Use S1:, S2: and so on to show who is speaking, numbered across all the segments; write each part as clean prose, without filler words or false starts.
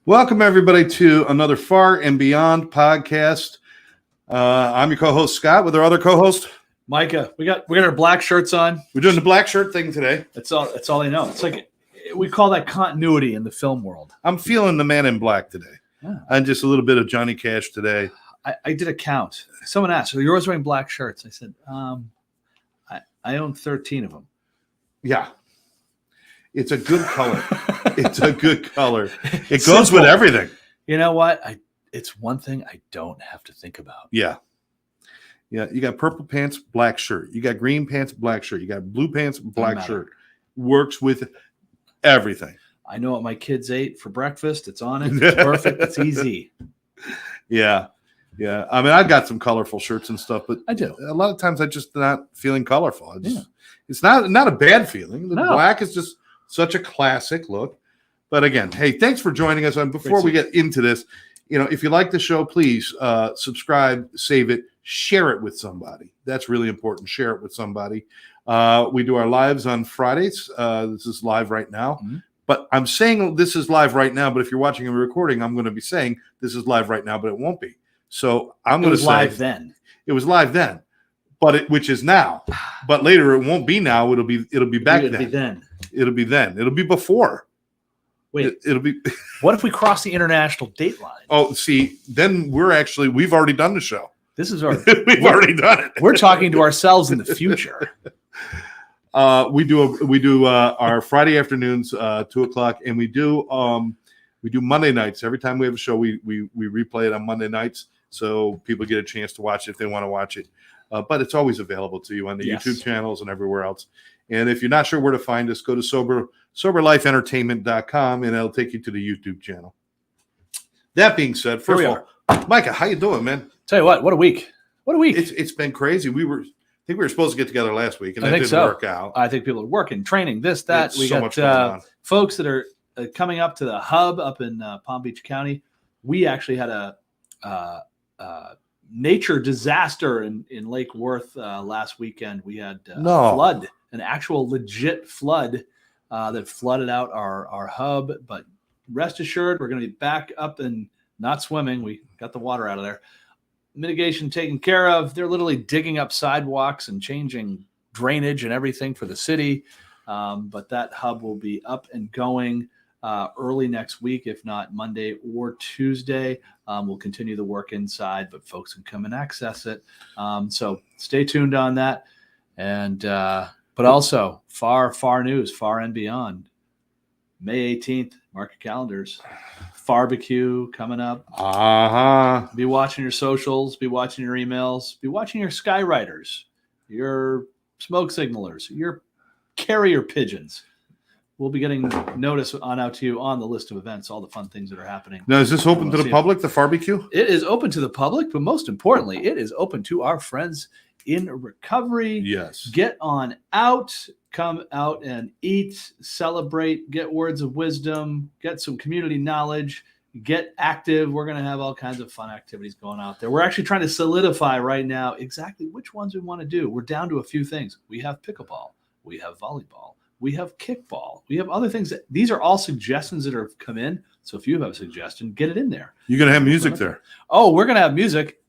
S1: Welcome, everybody, to another FARR and Beyond podcast. I'm your co-host, Scott, with our other co-host,
S2: Micah. We got our black shirts on.
S1: We're doing the black shirt thing today.
S2: That's all I know. It's like we call that continuity in the film world.
S1: I'm feeling the man in black today.
S2: Yeah.
S1: And just a little bit of Johnny Cash today.
S2: I did a count. Someone asked, "Are you always wearing black shirts?" I said, I own 13 of them.
S1: Yeah. It's a good color. It's a good color. It goes with everything.
S2: You know what? It's one thing I don't have to think about.
S1: Yeah. Yeah. You got purple pants, black shirt. You got green pants, black shirt. You got blue pants, black shirt. Works with everything.
S2: I know what my kids ate for breakfast. It's on it. It's perfect. It's easy.
S1: Yeah. Yeah. I mean, I've got some colorful shirts and stuff, but
S2: I do.
S1: A lot of times I'm just not feeling colorful. It's not a bad feeling. The black is just such a classic look. But again, hey, thanks for joining us. And before we get into this, if you like the show, please subscribe, save it, share it with somebody. That's really important. Share it with somebody. We do our lives on Fridays. This is live right now. Mm-hmm. But I'm saying this is live right now. But if you're watching a recording, I'm going to be saying this is live right now, but it won't be. So I'm going to say
S2: live then.
S1: It was live then, but which is now. But later it won't be now. It'll be back then. It'll be then. It'll be before.
S2: Wait,
S1: it'll be.
S2: What if we cross the international date line?
S1: Oh, see, then we've already done the show.
S2: This is
S1: we've already done it.
S2: We're talking to ourselves in the future.
S1: We do our Friday afternoons, 2:00, and we do Monday nights. Every time we have a show, we replay it on Monday nights, so people get a chance to watch it if they want to watch it. But it's always available to you on the YouTube channels and everywhere else. And if you're not sure where to find us, go to soberlifeentertainment.com, and it'll take you to the YouTube channel. That being said, first of all, Micah, how you doing, man?
S2: Tell you what a week. What a week.
S1: It's been crazy. I think we were supposed to get together last week, and that didn't work out.
S2: I think people are working, training, this, that. We got folks that are coming up to the hub up in Palm Beach County. We actually had a nature disaster in Lake Worth last weekend. We had a flood, an actual legit flood that flooded out our hub. But rest assured, we're going to be back up and not swimming. We got the water out of there. Mitigation taken care of. They're literally digging up sidewalks and changing drainage and everything for the city. But that hub will be up and going early next week, if not Monday or Tuesday. We'll continue the work inside, but folks can come and access it. So stay tuned on that. And but also FARR news, FARR and Beyond. May 18th, mark your calendars. Barbecue coming up. Be watching your socials, be watching your emails, be watching your skywriters, your smoke signalers, your carrier pigeons. We'll be getting notice on out to you on the list of events, all the fun things that are happening.
S1: Now, is this open to the public, the barbecue?
S2: It is open to the public, but most importantly, it is open to our friends in recovery.
S1: Yes.
S2: Get on out, come out and eat, celebrate, get words of wisdom, get some community knowledge, get active. We're going to have all kinds of fun activities going out there. We're actually trying to solidify right now exactly which ones we want to do. We're down to a few things. We have pickleball. We have volleyball. We have kickball. We have other things. These are all suggestions that have come in. So if you have a suggestion, get it in there.
S1: You're going to have music there.
S2: Oh, we're going to have music.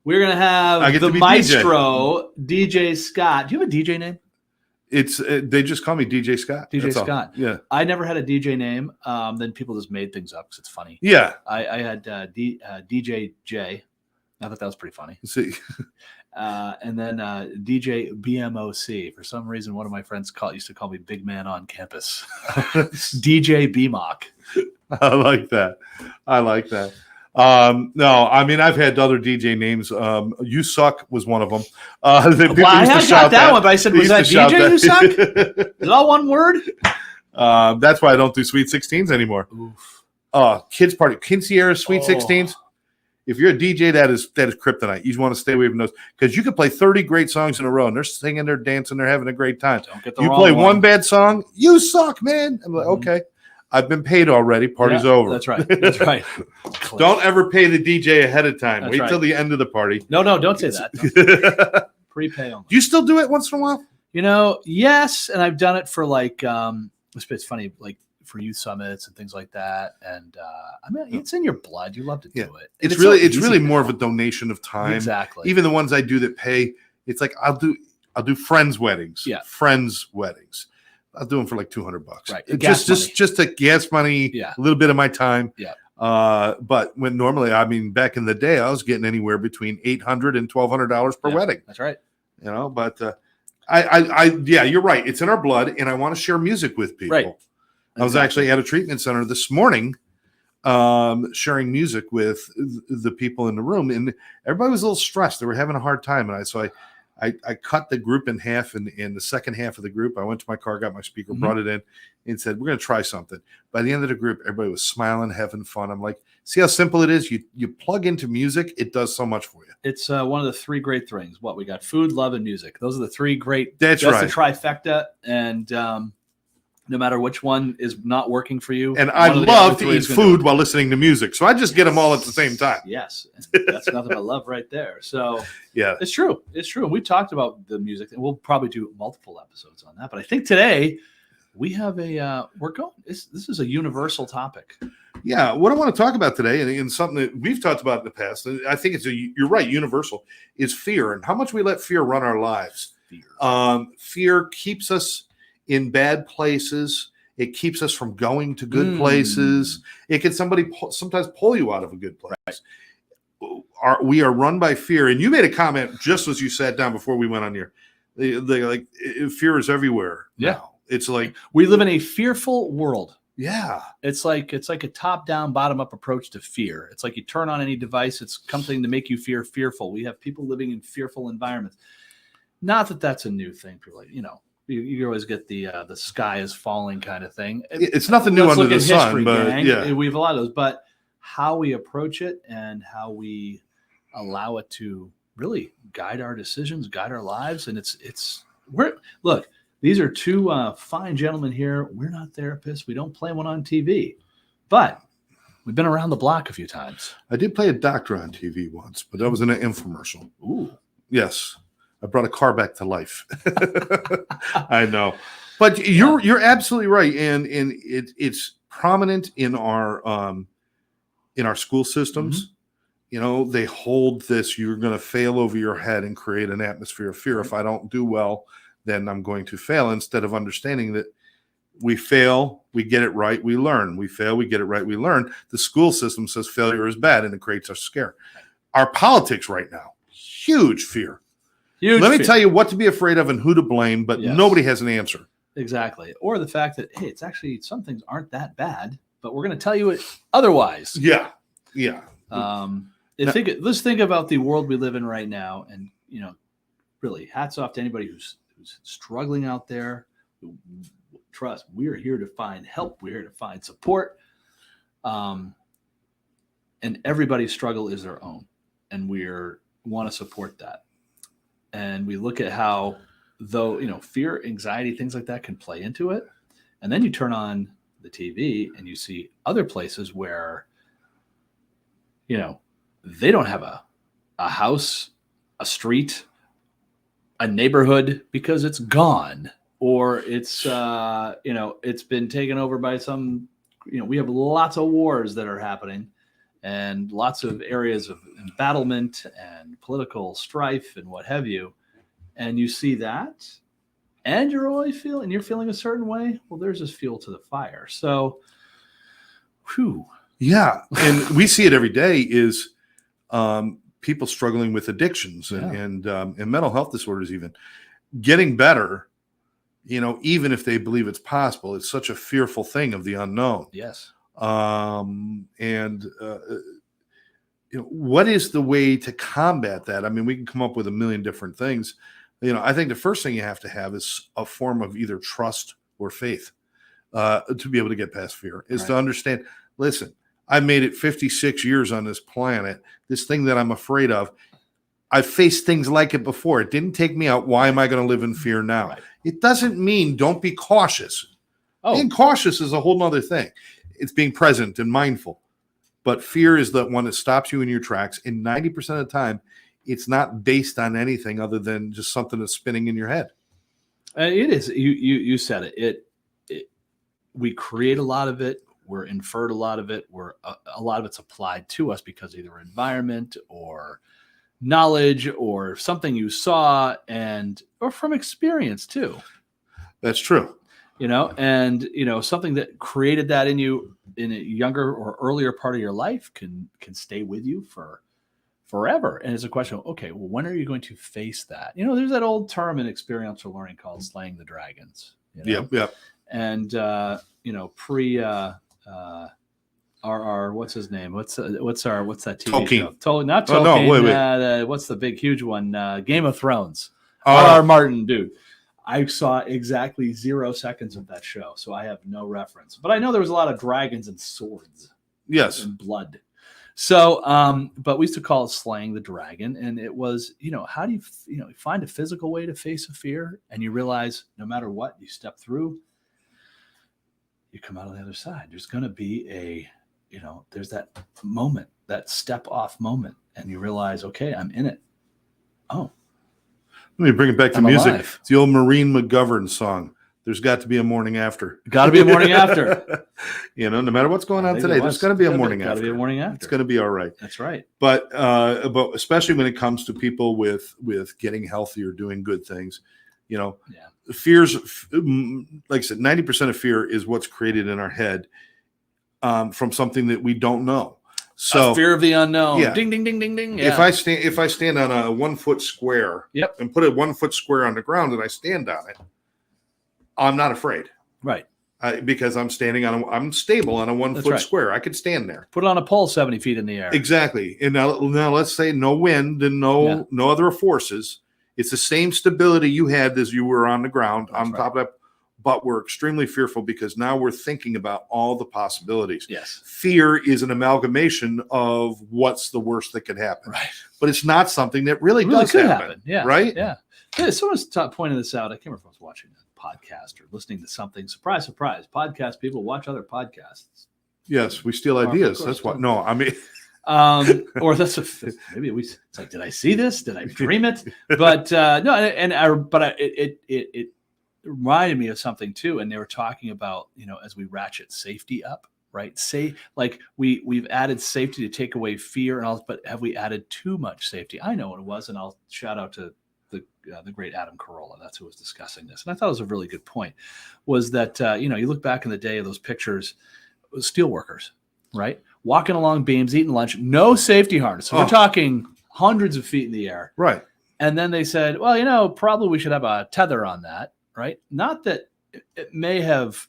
S2: We're going to have the maestro, DJ Scott. Do you have a DJ name?
S1: They just call me DJ Scott.
S2: DJ Scott.
S1: Yeah.
S2: I never had a DJ name. Then people just made things up because it's funny.
S1: Yeah.
S2: I had DJ J. I thought that was pretty funny.
S1: See.
S2: And then DJ BMOC. For some reason, one of my friends used to call me Big Man on Campus. DJ BMOC.
S1: I like that. No, I mean, I've had other DJ names. You Suck was one of them.
S2: I had got that one, but I said, was that DJ You Suck? Is it all one word?
S1: That's why I don't do Sweet 16s anymore.
S2: Oof.
S1: Kids party, Kinsey era Sweet 16s. If you're a DJ, that is kryptonite. You want to stay away from those because you could play 30 great songs in a row and they're singing, they're dancing, they're having a great time. You play one bad song, you suck, man. I'm like, okay. I've been paid already. Party's over.
S2: That's right. That's right.
S1: Don't ever pay the DJ ahead of time. Wait till the end of the party.
S2: No, don't say that. Prepay only.
S1: Do you still do it once in a while?
S2: Yes, and I've done it for it's funny. Like for youth summits and things like that. And I mean, it's in your blood. You love to do it.
S1: It's really more of a donation of time.
S2: Exactly.
S1: Even the ones I do that pay, it's like I'll do friends' weddings.
S2: Yeah.
S1: Friends' weddings. I'll do them for like $200.
S2: Right.
S1: Just a gas money.
S2: Yeah.
S1: A little bit of my time.
S2: Yeah.
S1: But when normally, I mean, back in the day, I was getting anywhere between $800 and $1,200 per wedding.
S2: That's right.
S1: But yeah, you're right. It's in our blood, and I want to share music with people.
S2: Right.
S1: I was actually at a treatment center this morning, sharing music with the people in the room, and everybody was a little stressed. They were having a hard time, and I cut the group in half, and in the second half of the group, I went to my car, got my speaker, brought it in, and said, we're going to try something. By the end of the group, everybody was smiling, having fun. I'm like, see how simple it is? You plug into music, it does so much for you.
S2: It's one of the three great things. We got food, love, and music. Those are the three great.
S1: That's right.
S2: The trifecta, and no matter which one is not working for you.
S1: And I love to eat food while listening to music, so I just get them all at the same time.
S2: Yes, that's nothing but love right there. So
S1: yeah,
S2: it's true. It's true. And we talked about the music, and we'll probably do multiple episodes on that. But I think today we have this is a universal topic.
S1: Yeah, what I want to talk about today, and something that we've talked about in the past, and I think you're right, universal, is fear, and how much we let fear run our lives. Fear keeps us in bad places. It keeps us from going to good places. It can sometimes pull you out of a good place. Right. We are run by fear, and you made a comment just as you sat down before we went on here. Like fear is everywhere.
S2: Yeah,
S1: now. It's like
S2: we live in a fearful world.
S1: Yeah.
S2: It's like a top-down, bottom-up approach to fear. It's like you turn on any device, it's something to make you fearful. We have people living in fearful environments. Not that that's a new thing. People you always get the sky is falling kind of thing.
S1: It's nothing new under the sun, but yeah,
S2: we have a lot of those. But how we approach it and how we allow it to really guide our decisions, guide our lives, and look. These are two fine gentlemen here. We're not therapists. We don't play one on TV, but we've been around the block a few times.
S1: I did play a doctor on TV once, but that was in an infomercial.
S2: Ooh.
S1: Yes. I brought a car back to life. I know. But you're absolutely right. And it's prominent in our school systems. Mm-hmm. They hold this, you're going to fail over your head and create an atmosphere of fear. If I don't do well, then I'm going to fail, instead of understanding that we fail, we get it right, we learn. We fail, we get it right, we learn. The school system says failure is bad, and it creates a scare. Our politics right now, huge fear. Let me tell you what to be afraid of and who to blame, but nobody has an answer.
S2: Exactly. Or the fact that, hey, it's actually, some things aren't that bad, but we're going to tell you it otherwise.
S1: Yeah. Yeah.
S2: Let's think about the world we live in right now, and, really hats off to anybody who's struggling out there. Trust, we're here to find help. We're here to find support. And everybody's struggle is their own, and we want to support that. And we look at how, though, fear, anxiety, things like that can play into it. And then you turn on the TV and you see other places where, they don't have a house, a street, a neighborhood, because it's gone, or it's it's been taken over by some, we have lots of wars that are happening, and lots of areas of embattlement and political strife and what have you, and you see that, and you're feeling a certain way. Well, there's this fuel to the fire. So,
S1: yeah, and we see it every day is people struggling with addictions and mental health disorders, even getting better, even if they believe it's possible. It's such a fearful thing of the unknown.
S2: Yes.
S1: What is the way to combat that? I mean, we can come up with a million different things. I think the first thing you have to have is a form of either trust or faith to be able to get past fear, is to understand, listen, I've made it 56 years on this planet. This thing that I'm afraid of, I've faced things like it before. It didn't take me out. Why am I going to live in fear now? Right. It doesn't mean don't be cautious. Being cautious is a whole nother thing. It's being present and mindful. But fear is the one that stops you in your tracks. And 90% of the time, it's not based on anything other than just something that's spinning in your head.
S2: It is. You said it. we create a lot of it. We're inferred a lot of it. A lot of it's applied to us because either environment or knowledge or something you saw or from experience too.
S1: That's true.
S2: And something that created that in you in a younger or earlier part of your life can stay with you for forever. And it's a question of, okay, well, when are you going to face that? There's that old term in experiential learning called slaying the dragons.
S1: Yep.
S2: And what's his name? What's that TV
S1: Tolkien.
S2: show? Not Tolkien.
S1: No, wait.
S2: What's the big huge one? Game of Thrones.
S1: R.R.
S2: R.R. Martin, dude. I saw exactly 0 seconds of that show, so I have no reference. But I know there was a lot of dragons and swords.
S1: Yes.
S2: And blood. So, but we used to call it slaying the dragon, and it was, how do you find a physical way to face a fear, and you realize no matter what you step through, you come out on the other side. There's going to be there's that moment, that step off moment, and you realize, okay, I'm in it. Oh.
S1: Let me bring it back to music. Alive. It's the old Maureen McGovern song. There's got to be a morning after.
S2: Got to be a morning after.
S1: No matter what's going on today, there's going to be a morning after.
S2: Got to be a morning after.
S1: It's going to be all right.
S2: That's right.
S1: But especially when it comes to people with getting healthy or doing good things, fears, like I said, 90% of fear is what's created in our head from something that we don't know. So
S2: a fear of the unknown.
S1: Yeah.
S2: Ding, ding, ding, ding, ding. Yeah.
S1: If I stand on a 1 foot square and put a 1 foot square on the ground and I stand on it, I'm not afraid.
S2: Right.
S1: Because I'm standing I'm stable on a 1 foot square. I could stand there.
S2: Put it on a pole 70 feet in the air.
S1: Exactly. And now let's say no wind and no other forces. It's the same stability you had as you were on the ground on top of that. But we're extremely fearful because now we're thinking about all the possibilities.
S2: Yes.
S1: Fear is an amalgamation of what's the worst that could happen.
S2: Right.
S1: But it's not something that really does happen.
S2: Yeah.
S1: Right?
S2: Yeah. Someone's pointing this out. I can't remember if I was watching a podcast or listening to something. Surprise, surprise. Podcast people watch other podcasts.
S1: Yes, we steal ideas. That's what. No, I mean.
S2: Or that's maybe it's like, did I see this? Did I dream it? But no, it reminded me of something too. And they were talking about, as we ratchet safety up, right? Say like we've added safety to take away fear and all, but have we added too much safety? I know what it was. And I'll shout out to the great Adam Carolla. That's who was discussing this. And I thought it was a really good point was that, you look back in the day of those pictures, it was steel workers, right? Walking along beams, eating lunch, no safety harness. So we're talking hundreds of feet in the air.
S1: Right.
S2: And then they said, well, probably we should have a tether on that. Right. Not that it may have,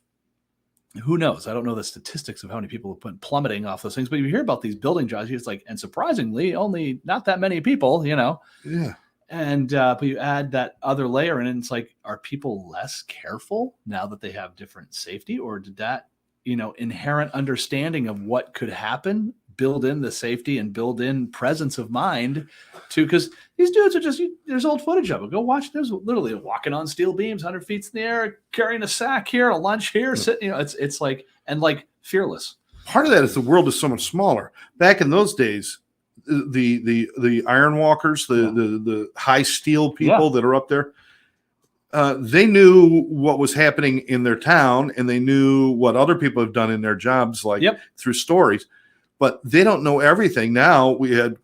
S2: who knows? I don't know the statistics of how many people have been plummeting off those things, but you hear about these building jobs. It's like, and surprisingly, only not that many people,
S1: Yeah.
S2: And, but you add that other layer in, and it's like, are people less careful now that they have different safety, or did that, inherent understanding of what could happen build in the safety and build in presence of mind to, because these dudes are there's old footage of it. Go watch. There's literally walking on steel beams, 100 feet in the air, carrying a sack here, a lunch here, sitting, it's like, and like fearless.
S1: Part of that is the world is so much smaller. Back in those days, the iron walkers, the high steel people that are up there, they knew what was happening in their town, and they knew what other people have done in their jobs, like through stories. But they don't know everything. Now we had,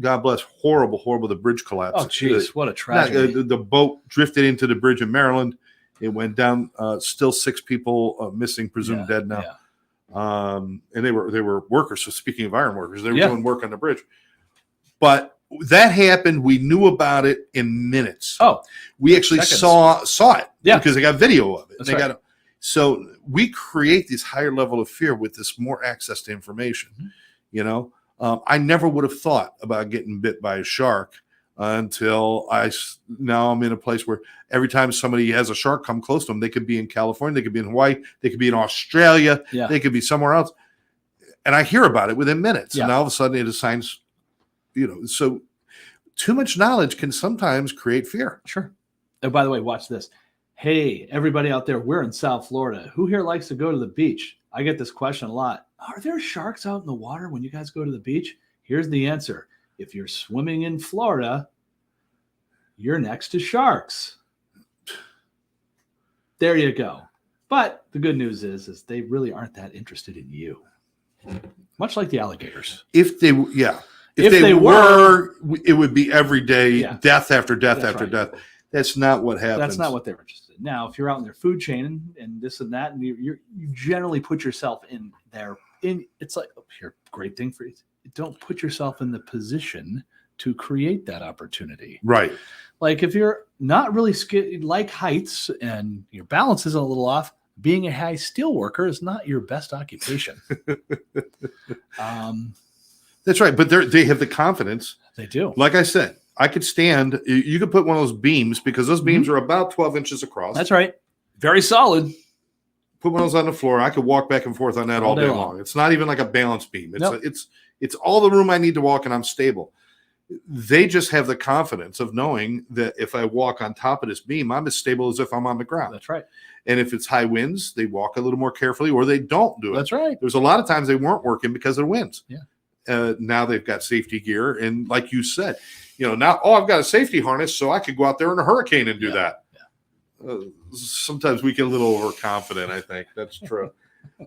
S1: God bless, horrible, the bridge collapse.
S2: Oh, geez, what a tragedy.
S1: The boat drifted into the bridge in Maryland. It went down, still 6 people missing, presumed dead now. Yeah. And they were workers. So speaking of iron workers, they were doing work on the bridge. But that happened. We knew about it in minutes.
S2: Oh,
S1: we actually saw it.
S2: Yeah.
S1: Because they got video of it.
S2: That's right.
S1: So we create this higher level of fear with this more access to information. Mm-hmm. I never would have thought about getting bit by a shark until now I'm in a place where every time somebody has a shark come close to them, they could be in California, they could be in Hawaii, they could be in Australia, they could be somewhere else. And I hear about it within minutes. And all of a sudden it assigns, so too much knowledge can sometimes create fear.
S2: Sure. Oh, by the way, watch this. Hey, everybody out there, we're in South Florida. Who here likes to go to the beach? I get this question a lot. Are there sharks out in the water when you guys go to the beach? Here's the answer. If you're swimming in Florida, you're next to sharks. There you go. But the good news is they really aren't that interested in you. Much like the alligators.
S1: If they were, it would be every day, death after death after death. That's not what happens.
S2: That's not what they're interested in. Now, if you're out in their food chain and this and that, and you generally put yourself in there. It's like, here, great thing for you. Don't put yourself in the position to create that opportunity.
S1: Right.
S2: Like if you're not really like heights and your balance is a little off, being a high steel worker is not your best occupation.
S1: That's right. But they have the confidence.
S2: They do.
S1: Like I said, I could stand. You could put one of those beams because those beams are about 12 inches across.
S2: That's right. Very solid.
S1: Put one of those on the floor. I could walk back and forth on that all day long. It's not even like a balance beam. It's all the room I need to walk, and I'm stable. They just have the confidence of knowing that if I walk on top of this beam, I'm as stable as if I'm on the ground.
S2: That's right.
S1: And if it's high winds, they walk a little more carefully, or they don't do it.
S2: That's right.
S1: There's a lot of times they weren't working because of the winds.
S2: Yeah.
S1: Now they've got safety gear, and like you said, now I've got a safety harness, so I could go out there in a hurricane and do that. Yeah. Sometimes we get a little overconfident. I think that's true.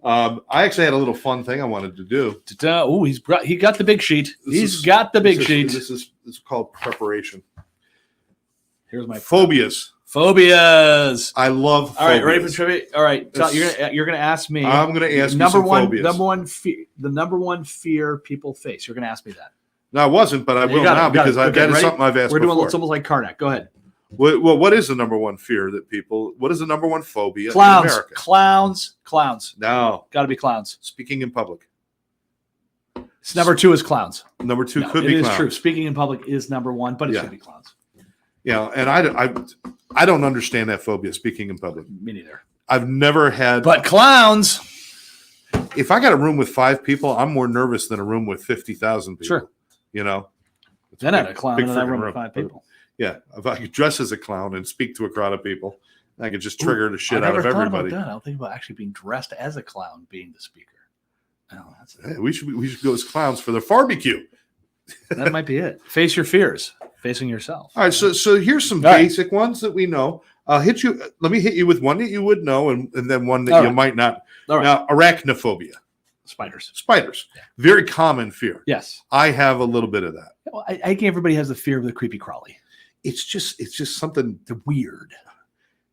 S1: I actually had a little fun thing I wanted to do.
S2: He got the big sheet. He's got the big sheet.
S1: This is called preparation.
S2: Here's my
S1: phobias.
S2: Phobias.
S1: I love.
S2: All right, ready for trivia? All right, you're gonna ask me.
S1: I'm gonna ask
S2: number
S1: you some
S2: one.
S1: phobias.
S2: The number one fear people face. You're gonna ask me that.
S1: No, I wasn't, but I will now because that is something I've asked.
S2: We're doing
S1: before.
S2: It's almost like Karnak. Go ahead.
S1: Well, what is the number one fear that people? What is the number one phobia
S2: Clowns.
S1: in America?
S2: Clowns.
S1: No,
S2: got to be clowns.
S1: Speaking in public.
S2: Number two is clowns.
S1: Number two could be clowns. It is true.
S2: Speaking in public is number one, but it should be clowns.
S1: Yeah, and I don't understand that phobia. Speaking in public.
S2: Me neither.
S1: I've never had.
S2: But clowns.
S1: If I got a room with 5 people, I'm more nervous than a room with 50,000 people.
S2: Sure.
S1: Then
S2: I had a clown in that room with 5 people.
S1: Yeah, if I could dress as a clown and speak to a crowd of people, I could just trigger the shit out of everybody.
S2: I don't think about actually being dressed as a clown, being the speaker. Oh,
S1: hey, we should go as clowns for the barbecue.
S2: That might be it. Face your fears, facing yourself.
S1: All right, so here's some basic ones that we know. Let me hit you with one that you would know, and then one that you might not. Now, arachnophobia.
S2: Spiders.
S1: Yeah. Very common fear.
S2: Yes.
S1: I have a little bit of that.
S2: Well, I think everybody has the fear of the creepy crawly.
S1: It's just something
S2: weird.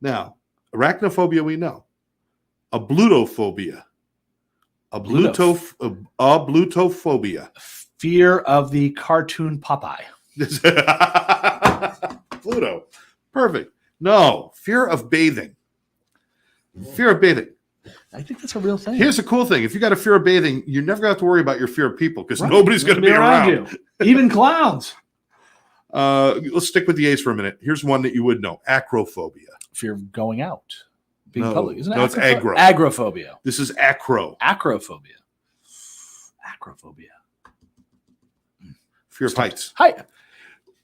S1: Now, arachnophobia we know. A blutophobia. A blutophobia.
S2: Fear of the cartoon Popeye.
S1: Pluto. Perfect. No, fear of bathing. Fear of bathing.
S2: I think that's a real thing.
S1: Here's the cool thing. If you got a fear of bathing, you're never going to have to worry about your fear of people because nobody's going to be around
S2: you. Even clowns.
S1: Let's stick with the A's for a minute. Here's one that you would know. Acrophobia.
S2: Fear of going out. Being public. Isn't it?
S1: No, it's agro.
S2: Agrophobia.
S1: This is acro.
S2: Acrophobia.
S1: Fear of heights.
S2: I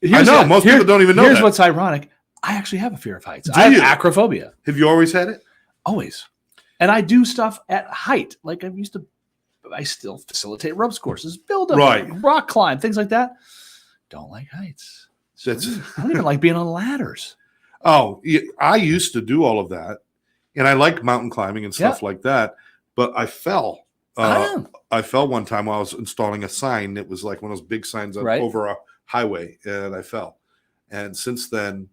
S1: know. Most people don't even know that.
S2: Here's what's ironic. I actually have a fear of heights. I have acrophobia.
S1: Have you always had it?
S2: Always. And I do stuff at height. Like I still facilitate ropes courses, build up, rock climb, things like that. Don't like heights. I don't even like being on ladders.
S1: Oh, I used to do all of that. And I like mountain climbing and stuff like that. But I fell. I fell one time while I was installing a sign. It was like one of those big signs over a highway. And I fell. And since then,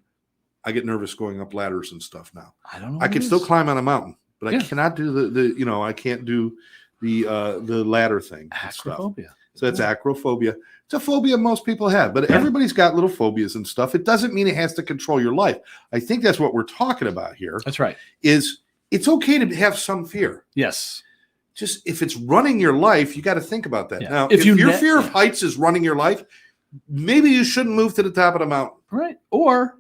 S1: I get nervous going up ladders and stuff now.
S2: I don't know.
S1: I can still climb on a mountain. But I cannot do I can't do the ladder thing.
S2: Acrophobia.
S1: So that's acrophobia. It's a phobia most people have, but everybody's got little phobias and stuff. It doesn't mean it has to control your life. I think that's what we're talking about here.
S2: That's right.
S1: Is it's okay to have some fear.
S2: Yes.
S1: Just if it's running your life, you got to think about that.
S2: Yeah.
S1: Now, if your fear of heights is running your life, maybe you shouldn't move to the top of the mountain.
S2: Right. Or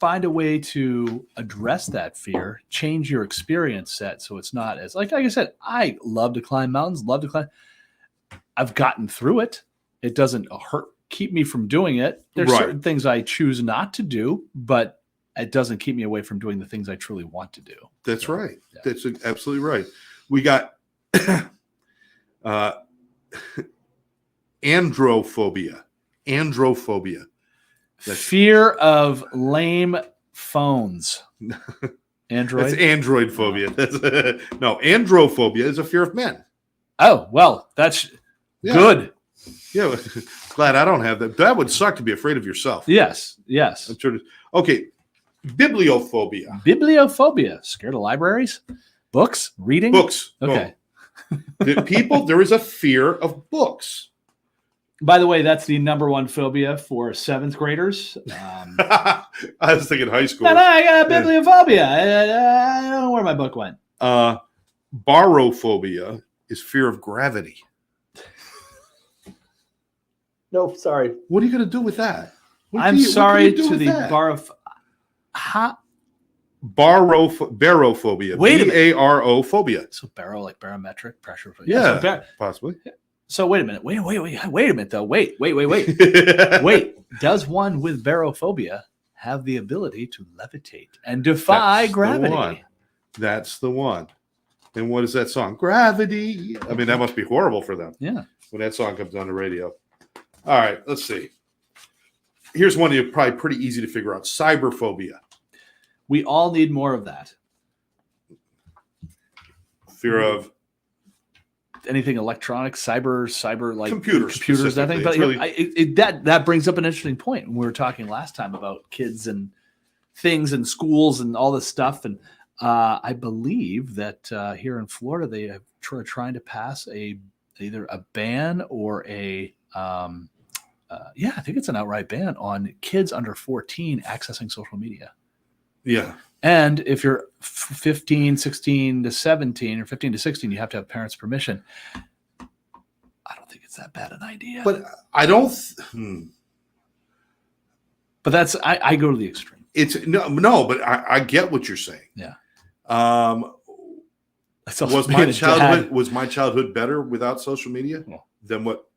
S2: find a way to address that fear, change your experience set so it's not as like I said, I love to climb mountains, I've gotten through it. It doesn't keep me from doing it. There's certain things I choose not to do, but it doesn't keep me away from doing the things I truly want to do.
S1: That's right. Yeah. That's absolutely right. We got androphobia.
S2: Fear of lame phones. Android?
S1: That's android phobia. No, androphobia is a fear of men.
S2: Oh, well, that's good.
S1: Yeah, glad I don't have that. That would suck to be afraid of yourself.
S2: Yes.
S1: Okay, bibliophobia.
S2: Bibliophobia. Scared of libraries? Books? Reading?
S1: Books.
S2: Okay.
S1: No. There is a fear of books.
S2: By the way, that's the number one phobia for 7th graders.
S1: I was thinking high school.
S2: No, I got bibliophobia. I don't know where my book went.
S1: Barophobia is fear of gravity.
S2: No, sorry.
S1: What are you going to do with that?
S2: I'm sorry to the
S1: barophobia.
S2: Wait a minute.
S1: B-A-R-O phobia.
S2: So baro, like barometric pressure.
S1: Yeah,
S2: so
S1: possibly.
S2: So wait a minute. Wait a minute, though. Wait. Wait. Does one with barophobia have the ability to levitate and defy gravity?
S1: That's the one. And what is that song? Gravity. I mean, that must be horrible for them.
S2: Yeah.
S1: When that song comes on the radio. All right, let's see. Here's one you're probably pretty easy to figure out. Cyberphobia.
S2: We all need more of that.
S1: Fear of
S2: anything electronic, cyber like
S1: computers.
S2: That thing. But really... that brings up an interesting point. When we were talking last time about kids and things and schools and all this stuff. And I believe that here in Florida, they are trying to pass either a ban or I think it's an outright ban on kids under 14 accessing social media.
S1: Yeah.
S2: And if you're 16 to 17 or 15 to 16, you have to have parents' permission. I don't think it's that bad an idea.
S1: But I don't.
S2: But that's I go to the extreme.
S1: It's no, but I get what you're saying.
S2: Yeah.
S1: Was my childhood better without social media than what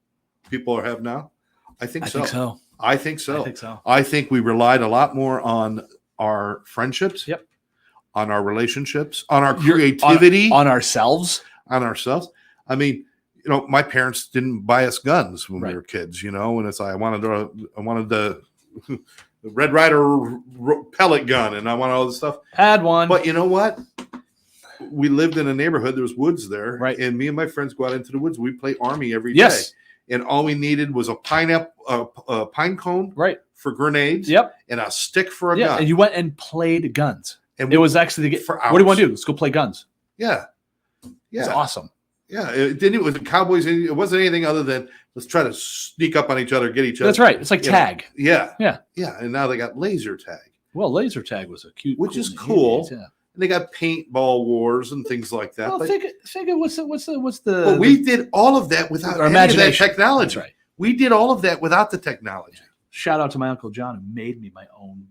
S1: people have now? I think so. I think so. I think we relied a lot more on our friendships, on our relationships, on our creativity,
S2: on ourselves.
S1: I mean, my parents didn't buy us guns when we were kids, and it's like I wanted the Red Ryder pellet gun, and I wanted all this stuff.
S2: Had one,
S1: but you know what? We lived in a neighborhood. There was woods there,
S2: right?
S1: And me and my friends go out into the woods. We play Army every day, and all we needed was a pine cone,
S2: right,
S1: for grenades, and a stick for a gun.
S2: And you went and played guns. And it was actually for hours. What do you want to do? Let's go play guns.
S1: Yeah.
S2: It's awesome.
S1: Yeah, it was the Cowboys. It wasn't anything other than let's try to sneak up on each other, get each other.
S2: That's right. It's like tag.
S1: Yeah. And now they got laser tag.
S2: Well, laser tag was a cute,
S1: which is cool. And they got paintball wars and things like that.
S2: Well, think of what's the.
S1: But we did all of that without
S2: our
S1: any of that technology.
S2: That's right.
S1: We did all of that without the technology.
S2: Shout out to my Uncle John who made me my own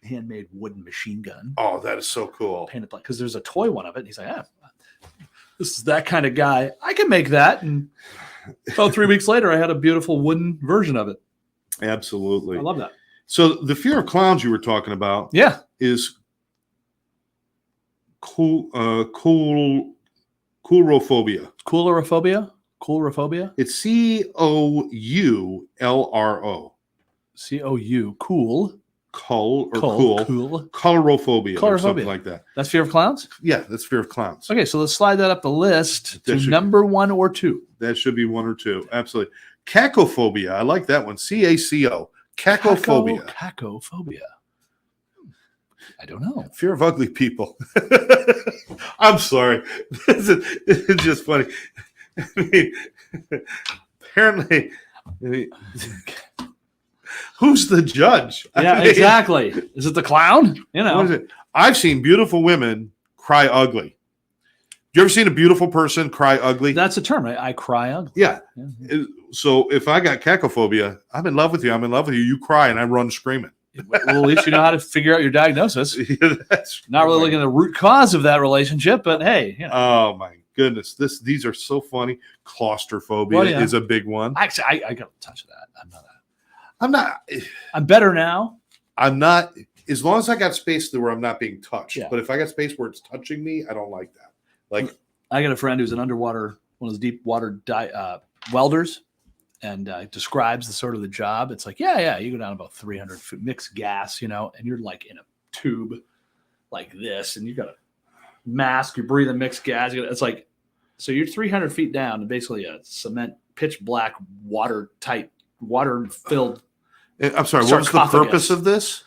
S2: handmade wooden machine gun.
S1: Oh, that is so cool.
S2: Painted black because there's a toy one of it. And he's like, this is that kind of guy. I can make that. And about 3 weeks later, I had a beautiful wooden version of it.
S1: Absolutely.
S2: I love that.
S1: So the fear of clowns you were talking about is coulrophobia.
S2: Coulrophobia?
S1: It's COULRO.
S2: COU. Cool.
S1: Coulrophobia or something like that.
S2: That's fear of clowns?
S1: Yeah, that's fear of clowns.
S2: Okay, so let's slide that up the list to number 1 or 2.
S1: That should be 1 or 2. Absolutely. Cacophobia. I like that one. CACO. Cacophobia.
S2: Cacophobia. I don't know.
S1: Fear of ugly people. I'm sorry. This is just funny. I mean, apparently, who's the judge?
S2: Yeah, exactly. Is it the clown?
S1: What is it? I've seen beautiful women cry ugly. You ever seen a beautiful person cry ugly?
S2: That's a term, right? I cry ugly.
S1: Yeah. So if I got cacophobia, I'm in love with you. You cry and I run screaming.
S2: Well, at least you know how to figure out your diagnosis. That's not really looking at the root cause of that relationship, but hey.
S1: Oh my goodness. These are so funny. Claustrophobia is a big one.
S2: Actually, I got a touch of that.
S1: I'm
S2: better now.
S1: I'm not, as long as I got space where I'm not being touched. Yeah. But if I got space where it's touching me, I don't like that. Like,
S2: I got a friend who's an underwater, one of those deep water welders, and describes the sort of the job. It's like, you go down about 300 foot, mixed gas, and you're like in a tube like this, and you got a mask, you're breathing mixed gas. It's like, so you're 300 feet down and basically a cement, pitch black, water-filled.
S1: I'm sorry, what was the purpose of this?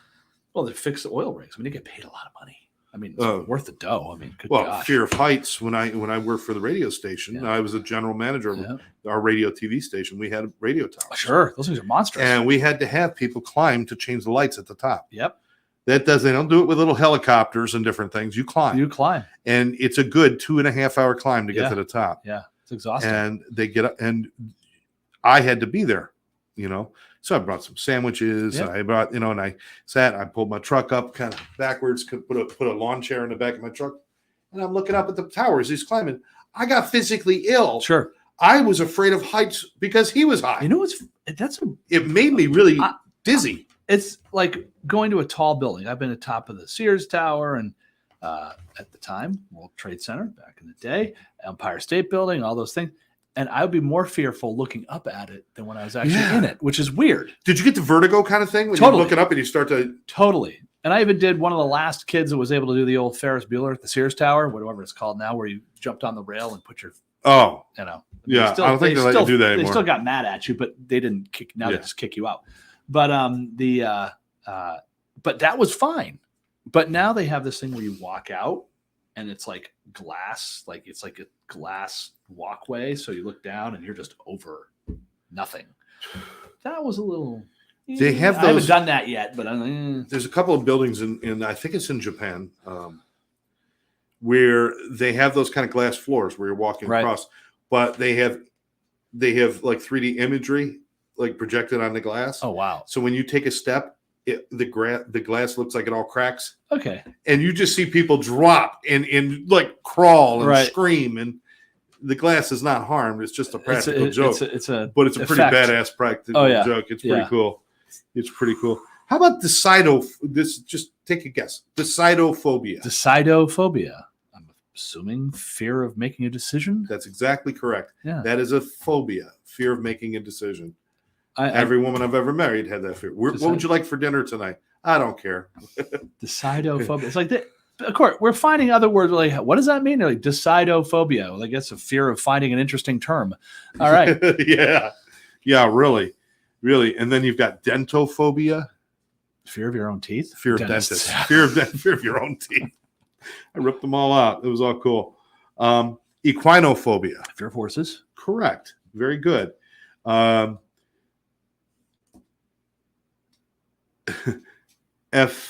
S2: Well, they fix the oil rigs. I mean, they get paid a lot of money. I mean, it's worth the dough. I mean, gosh.
S1: Fear of heights. When I worked for the radio station, I was a general manager of our radio TV station. We had radio towers.
S2: Sure, those things are monstrous.
S1: And we had to have people climb to change the lights at the top.
S2: Yep.
S1: They don't do it with little helicopters and different things. You climb. And it's a good 2.5 hour climb to get to the top.
S2: Yeah, it's exhausting.
S1: And they get up, and I had to be there, So I brought some sandwiches.
S2: Yep.
S1: And I brought, and I pulled my truck up kind of backwards, put a lawn chair in the back of my truck. And I'm looking up at the towers. He's climbing. I got physically ill.
S2: Sure.
S1: I was afraid of heights because he was high.
S2: It
S1: made me really dizzy.
S2: It's like going to a tall building. I've been at the top of the Sears Tower and at the time, World Trade Center back in the day, Empire State Building, all those things. And I would be more fearful looking up at it than when I was actually in it, which is weird.
S1: Did you get the vertigo kind of thing when you're looking up and you start to...
S2: Totally. And I even did one of the last kids that was able to do the old Ferris Bueller at the Sears Tower, whatever it's called now, where you jumped on the rail and put your...
S1: Oh.
S2: I don't
S1: think they let you do that anymore.
S2: They still got mad at you, but they didn't kick... Now they just kick you out. But but that was fine. But now they have this thing where you walk out and it's like glass, like it's like a glass walkway. So you look down and you're just over nothing. That was a little.
S1: They have those,
S2: I haven't done that yet, but
S1: there's a couple of buildings in I think it's in Japan, where they have those kind of glass floors where you're walking across, but they have like 3D imagery like projected on the glass.
S2: Oh wow!
S1: So when you take a step, the glass looks like it all cracks.
S2: Okay.
S1: And you just see people drop and like crawl and scream, and the glass is not harmed. It's just a practical joke. It's a pretty badass practical joke. It's pretty cool. It's pretty cool. How about just take a guess. Decidophobia.
S2: Decidophobia. I'm assuming fear of making a decision.
S1: That's exactly correct.
S2: Yeah.
S1: That is a phobia, fear of making a decision. Every woman I've ever married had that fear. What would you like for dinner tonight? I don't care.
S2: Decidophobia. It's like of course, we're finding other words. Like, what does that mean? They're like decidophobia. Well, I guess a fear of finding an interesting term. All right.
S1: Yeah, really. And then you've got dentophobia.
S2: Fear of your own teeth.
S1: Fear of dentists. Fear of your own teeth. I ripped them all out. It was all cool. Equinophobia.
S2: Fear of horses.
S1: Correct. Very good. Ephebiphobia.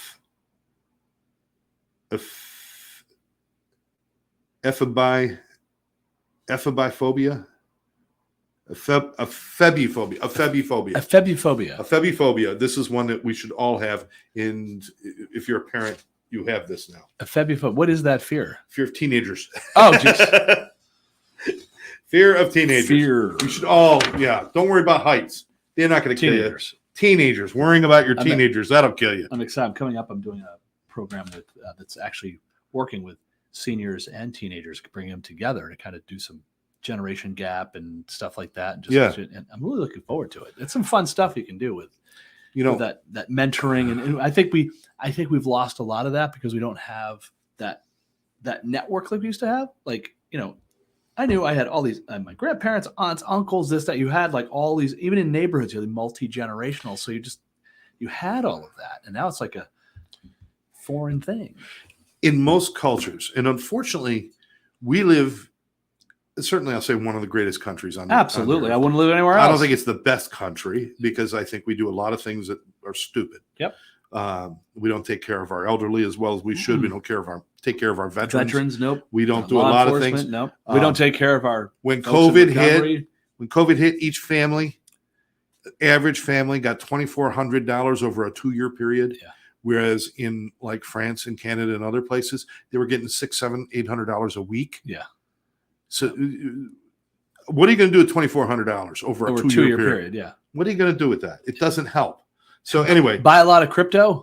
S1: Ephebiphobia. This is one that we should all have. And if you're a parent, you have this now.
S2: Ephebiphobia. What is that fear?
S1: Fear of teenagers.
S2: Oh, jeez.
S1: Fear of teenagers. We should all, don't worry about heights. They're not going to kill you. Teenagers. Worrying about your teenagers. That'll kill you.
S2: I'm excited. Coming up, I'm doing a program that's actually working with seniors and teenagers, bringing them together to kind of do some generation gap and stuff like that. And I'm really looking forward to it. It's some fun stuff you can do with that mentoring, and I think we've lost a lot of that because we don't have that network like we used to have. Like, I knew I had all these my grandparents, aunts, uncles, this, that. You had like all these, even in neighborhoods, you're multi-generational. So you had all of that, and now it's like a foreign thing
S1: in most cultures. And unfortunately, we live, certainly I'll say, one of the greatest countries on
S2: absolutely. I wouldn't live anywhere else.
S1: I don't think it's the best country because I think we do a lot of things that are stupid.
S2: Yep.
S1: We don't take care of our elderly as well as we should. We don't take care of our veterans.
S2: Nope.
S1: We don't do a lot of things.
S2: Nope. We don't take care of our
S1: when COVID hit, each average family got $2,400 over a 2-year period.
S2: Yeah.
S1: Whereas in like France and Canada and other places, they were getting $600, $700, $800 a week.
S2: Yeah.
S1: So what are you going to do with $2,400 over a 2-year period?
S2: Yeah.
S1: What are you going to do with that? It doesn't help. So anyway,
S2: buy a lot of crypto.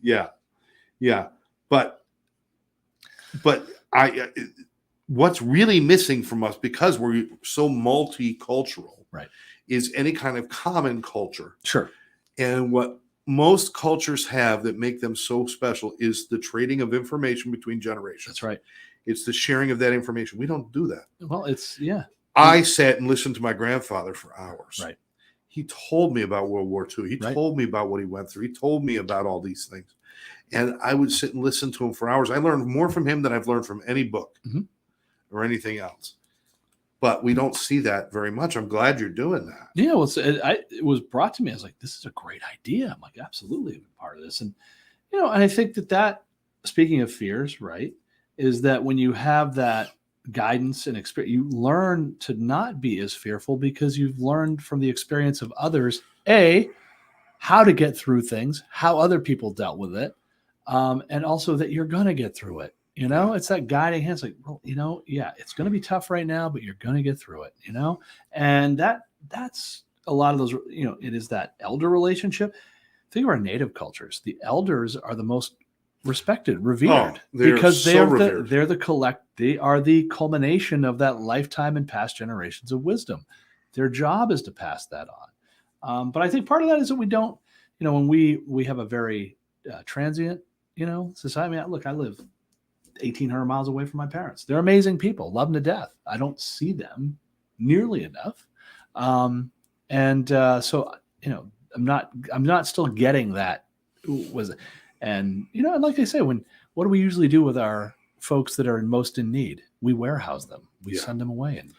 S1: Yeah. But what's really missing from us, because we're so multicultural,
S2: right,
S1: is any kind of common culture.
S2: Sure.
S1: And what most cultures have that make them so special is the trading of information between generations.
S2: That's right.
S1: It's the sharing of that information. We don't do that.
S2: Well,
S1: I sat and listened to my grandfather for hours.
S2: Right.
S1: He told me about World War II. He told me about what he went through. He told me about all these things. And I would sit and listen to him for hours. I learned more from him than I've learned from any book or anything else. But we don't see that very much. I'm glad you're doing that.
S2: Yeah, well, it was brought to me. I was like, this is a great idea. I'm like, absolutely be part of this. And, and I think that speaking of fears, right, is that when you have that guidance and experience, you learn to not be as fearful because you've learned from the experience of others, how to get through things, how other people dealt with it, and also that you're going to get through it. It's that guiding hand. It's like, well, it's going to be tough right now, but you're going to get through it, and that's a lot of those, it is that elder relationship. Think of our native cultures. The elders are the most respected, revered, because they are the culmination of that lifetime and past generations of wisdom. Their job is to pass that on. But I think part of that is that we don't, when we have a very transient, society. I mean, look, I live 1,800 miles away from my parents. They're amazing people, love them to death. I don't see them nearly enough. So, I'm not still getting that and like I say, what do we usually do with our folks that are most in need? We warehouse them. We send them away. And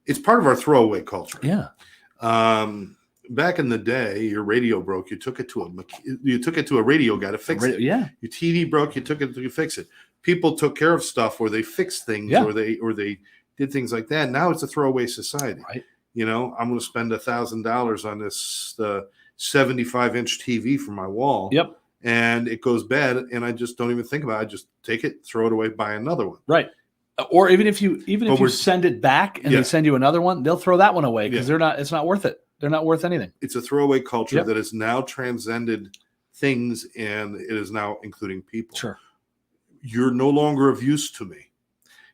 S1: it's part of our throwaway culture.
S2: Yeah.
S1: Back in the day, your radio broke. You took it to a radio guy to fix it.
S2: Yeah.
S1: Your TV broke. You took it to fix it. People took care of stuff, or they fixed things, or they did things like that. Now it's a throwaway society.
S2: Right.
S1: I'm going to spend $1,000 on this 75-inch TV for my wall.
S2: Yep.
S1: And it goes bad, and I just don't even think about it. I just take it, throw it away, buy another one.
S2: Right. Or even if you send it back and they send you another one, they'll throw that one away because it's not worth it. They're not worth anything. It's
S1: a throwaway culture that has now transcended things, and it is now including people.
S2: Sure.
S1: You're no longer of use to me.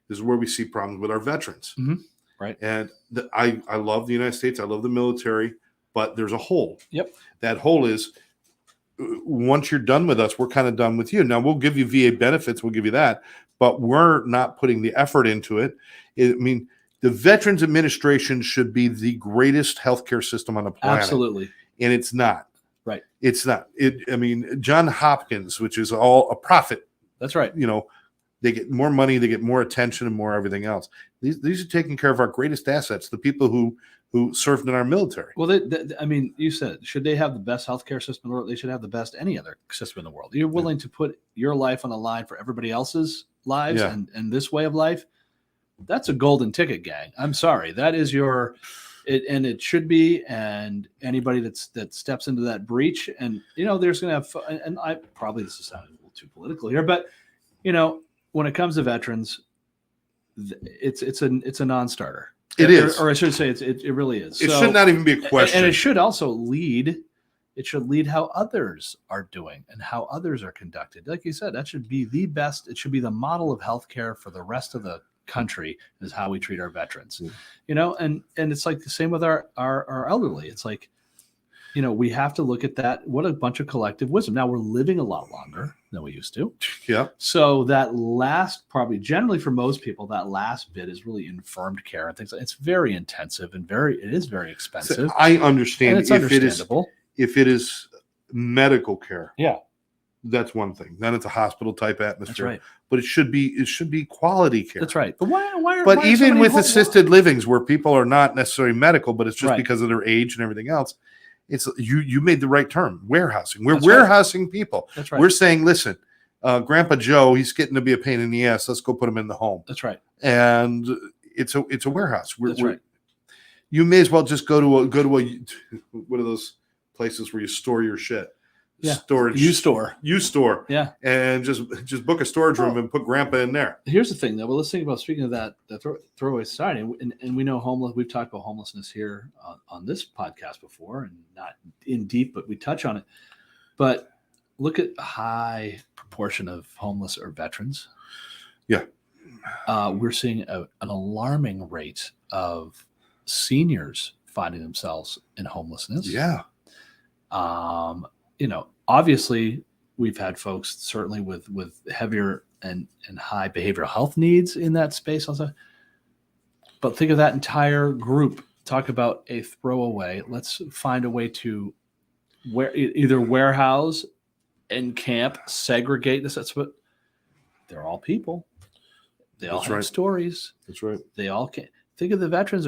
S1: This is where we see problems with our veterans.
S2: Mm-hmm. Right.
S1: And I love the United States. I love the military, but there's a hole.
S2: Yep. That
S1: hole is, once you're done with us, we're kind of done with you. Now, we'll give you VA benefits. We'll give you that. But we're not putting the effort into it. The Veterans Administration should be the greatest healthcare system on the planet.
S2: Absolutely.
S1: And it's not.
S2: Right.
S1: It's not. John Hopkins, which is all a profit.
S2: That's right.
S1: They get more money, they get more attention, and more everything else. These are taking care of our greatest assets, the people who served in our military.
S2: Well, you said, should they have the best healthcare system in the world? They should have the best any other system in the world. You're willing to put your life on the line for everybody else's lives and this way of life. That's a golden ticket, gang. I'm sorry. That is and it should be. And anybody that steps into that breach, and there's going to have, and I probably, this is sounding a little too political here, but when it comes to veterans, it's a non-starter.
S1: It is,
S2: or I should say, it really is.
S1: It should not even be a question,
S2: and it should also lead. It should lead how others are doing and how others are conducted. Like you said, that should be the best. It should be the model of healthcare for the rest of the country, is how we treat our veterans. And it's like the same with our elderly. It's like, we have to look at that. What a bunch of collective wisdom. Now we're living a lot longer than we used to.
S1: Yeah.
S2: So that last, probably generally for most people, that last bit is really infirmed care and things. It's very intensive and it is very expensive.
S1: So I understand.
S2: And it's understandable.
S1: If it is medical care.
S2: Yeah.
S1: That's one thing. Then it's a hospital type atmosphere.
S2: That's right.
S1: But it should be quality care.
S2: That's right. But why
S1: But even with assisted livings where people are not necessarily medical, but it's just because of their age and everything else, it's you made the right term, warehousing. We're warehousing people.
S2: That's right.
S1: We're saying, listen, Grandpa Joe, he's getting to be a pain in the ass. Let's go put him in the home.
S2: That's right.
S1: And it's a warehouse.
S2: That's right.
S1: You may as well just go to a one of those places where you store your shit.
S2: Yeah.
S1: Storage.
S2: U store. Yeah.
S1: And just book a storage room and put Grandpa in there.
S2: Here's the thing, though. Well, let's think about, speaking of that throwaway society, and we know we've talked about homelessness here on this podcast before, and not in deep, but we touch on it. But look at a high proportion of homeless or veterans.
S1: Yeah.
S2: We're seeing an alarming rate of seniors finding themselves in homelessness.
S1: Yeah.
S2: obviously we've had folks certainly with heavier and high behavioral health needs in that space also. But think of that entire group. Talk about a throwaway. Let's find a way to either warehouse and camp, segregate this. That's what they're all people. They all have stories.
S1: That's right.
S2: They all can think of the veterans.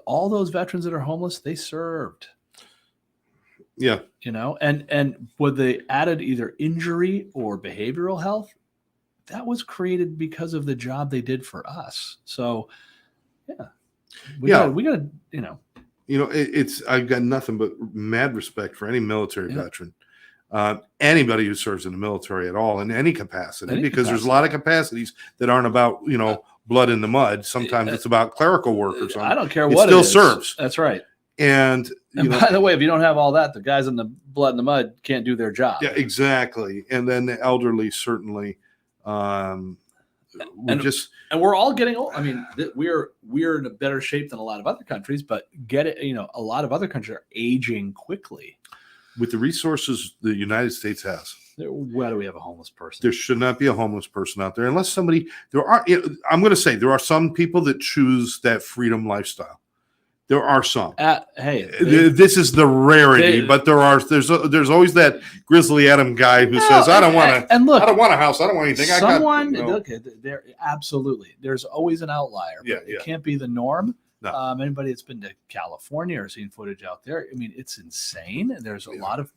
S2: All those veterans that are homeless, they served.
S1: Yeah.
S2: And with the added either injury or behavioral health, that was created because of the job they did for us. So, we got
S1: it's I've got nothing but mad respect for any military veteran, anybody who serves in the military at all in any capacity, because there's a lot of capacities that aren't about blood in the mud. Sometimes it's about clerical work or something.
S2: I don't care what
S1: it still serves.
S2: That's right.
S1: And
S2: by the way, if you don't have all that, the guys in the blood in the mud can't do their job.
S1: Yeah, exactly. And then the elderly certainly.
S2: And we're all getting old. I mean, we're in a better shape than a lot of other countries, but a lot of other countries are aging quickly.
S1: With the resources the United States has,
S2: why do we have a homeless person?
S1: There should not be a homeless person out there unless I'm going to say there are some people that choose that freedom lifestyle. There are some. This is the rarity, but there's always that Grizzly Adam guy who says, "I don't want to. I don't want a house. I don't want anything."
S2: There absolutely. There's always an outlier. It can't be the norm. No. Anybody that's been to California or seen footage out there, I mean, it's insane. There's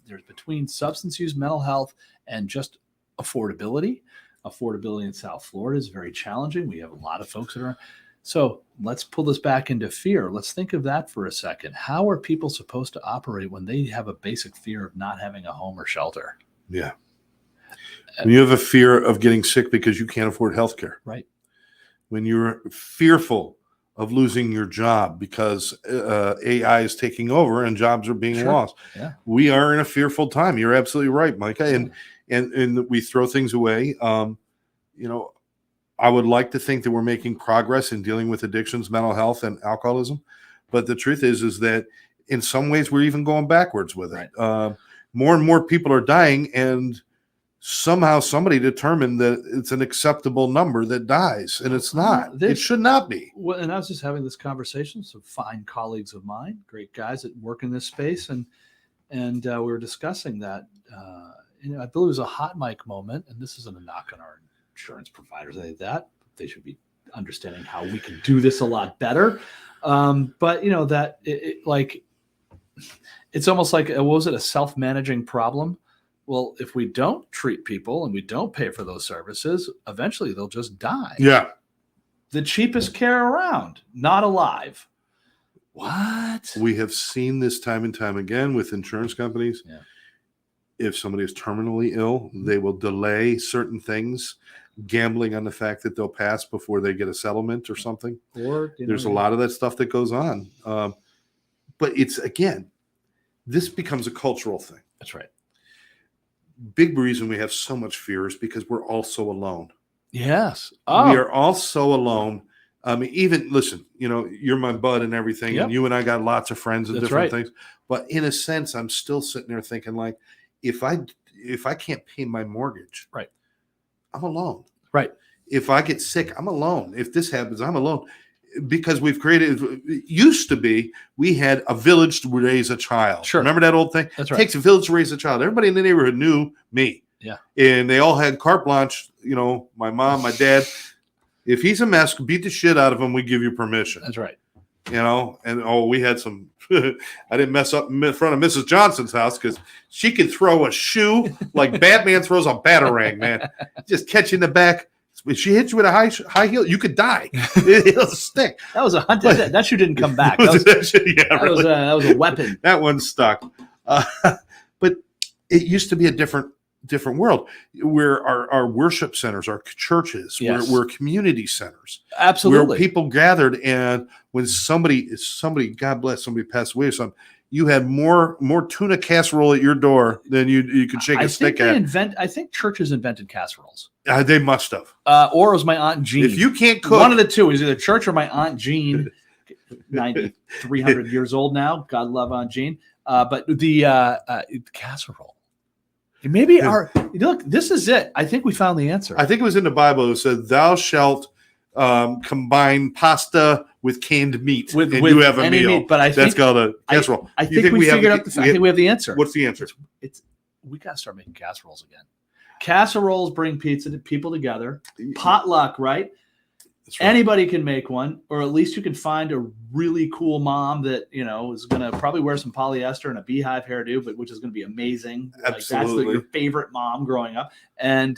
S2: there's between substance use, mental health, and just affordability. Affordability in South Florida is very challenging. We have a lot of folks that are. So let's pull this back into fear. Let's think of that for a second. How are people supposed to operate when they have a basic fear of not having a home or shelter?
S1: Yeah. When you have a fear of getting sick because you can't afford health care.
S2: Right.
S1: When you're fearful of losing your job because AI is taking over and jobs are being lost.
S2: Yeah.
S1: We are in a fearful time. You're absolutely right, Micah. And we throw things away. I would like to think that we're making progress in dealing with addictions, mental health, and alcoholism. But the truth is that in some ways we're even going backwards with it.
S2: Right.
S1: More and more people are dying, and somehow somebody determined that it's an acceptable number that dies, and it's not. It should not be.
S2: Well, and I was just having this conversation. Some fine colleagues of mine, great guys that work in this space, and we were discussing that. I believe it was a hot mic moment, and this isn't a knock on our insurance providers like that. They should be understanding how we can do this a lot better. But that it's almost like, what was it, a self-managing problem? Well, if we don't treat people and we don't pay for those services, eventually they'll just die.
S1: Yeah.
S2: The cheapest care around, not alive. What?
S1: We have seen this time and time again with insurance companies.
S2: Yeah.
S1: If somebody is terminally ill, they will delay certain things, gambling on the fact that they'll pass before they get a settlement or something.
S2: Or
S1: there's a lot of that stuff that goes on. But this becomes a cultural thing.
S2: That's right.
S1: Big reason we have so much fear is because we're all so alone.
S2: Yes.
S1: We are all so alone. I mean, even listen, you're my bud and everything, and you and I got lots of friends and different things. But in a sense, I'm still sitting there thinking, like, if I can't pay my mortgage,
S2: right,
S1: I'm alone.
S2: Right.
S1: If I get sick, I'm alone. If this happens, I'm alone. Because we've created, it used to be, we had a village to raise a child.
S2: Sure.
S1: Remember that old thing?
S2: That's right.
S1: It takes a village to raise a child. Everybody in the neighborhood knew me.
S2: Yeah. And
S1: they all had carte blanche, my mom, my dad. If he's a mess, beat the shit out of him, we give you permission.
S2: That's right.
S1: We had some, I didn't mess up in front of Mrs. Johnson's house because she could throw a shoe like Batman throws a batarang, man. Just catch you in the back. If she hits you with a high heel, you could die. It'll stick.
S2: That was a hunted. That shoe didn't come back. That was a weapon.
S1: That one stuck. But it used to be a different world where our worship centers, our churches, were community centers.
S2: Absolutely.
S1: Where people gathered, and when somebody, God bless, somebody passed away or something, you had more tuna casserole at your door than you could shake a stick at.
S2: I think churches invented casseroles.
S1: They must have.
S2: Or it was my Aunt Jean.
S1: If you can't cook.
S2: One of the two. It was either church or my Aunt Jean, 300 years old now. God love Aunt Jean. But the casserole. Maybe look, this is it. I think we found the answer.
S1: I think it was in the Bible. It said, "Thou shalt combine pasta with canned meat, and you have a meal."
S2: Meat, but I
S1: that's
S2: think,
S1: called a casserole.
S2: I think we figured out I think we have the answer.
S1: What's the answer?
S2: We got to start making casseroles again. Casseroles bring people together. Potluck, right? Right. Anybody can make one, or at least you can find a really cool mom that is going to probably wear some polyester and a beehive hairdo, but which is going to be amazing.
S1: Absolutely,
S2: like, that's your favorite mom growing up. And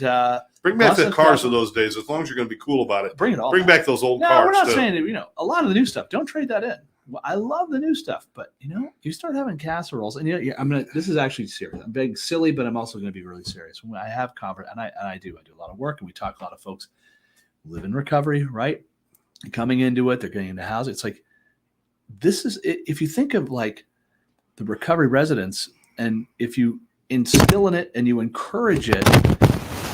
S1: bring back the cars of those days, as long as you're going to be cool about it.
S2: Bring it all.
S1: Bring back those old cars.
S2: We're not saying a lot of the new stuff. Don't trade that in. Well, I love the new stuff, but you start having casseroles, and this is actually serious. I'm being silly, but I'm also going to be really serious. When I have confidence, and I do a lot of work, and we talk to a lot of folks who live in recovery, right? And coming into it, they're getting into housing. It's like, this is, if you think of like the recovery residents, and if you instill in it and you encourage it,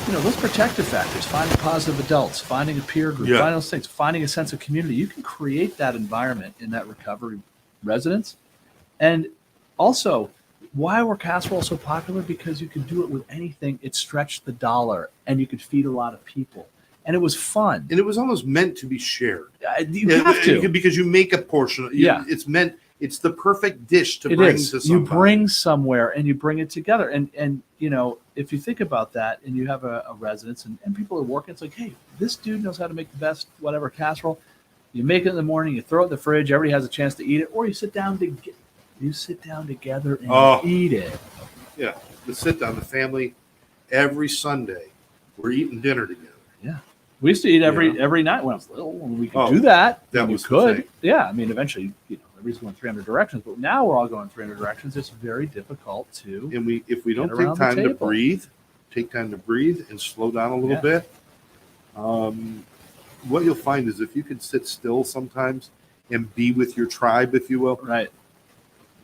S2: those protective factors, finding positive adults, finding a peer group, finding those things, finding a sense of community, you can create that environment in that recovery residence. And also, why were casseroles so popular? Because you could do it with anything. It stretched the dollar, and you could feed a lot of people. And it was fun.
S1: And it was almost meant to be shared.
S2: You have to.
S1: Because you make a portion. It's the perfect dish to bring to somebody.
S2: You bring somewhere and you bring it together. And if you think about that, and you have a residence and people are working, it's like, hey, this dude knows how to make the best whatever casserole. You make it in the morning, you throw it in the fridge, everybody has a chance to eat it, or you sit down together and eat it.
S1: Yeah, the sit down, the family, every Sunday, we're eating dinner together.
S2: Yeah. We used to eat every night when I was little, when we could do that.
S1: That was good.
S2: Yeah, I mean, eventually, everybody's going 300 directions, but now we're all going 300 directions. It's very difficult to.
S1: And if we don't take time to breathe and slow down a little bit, what you'll find is if you can sit still sometimes and be with your tribe, if you will,
S2: right.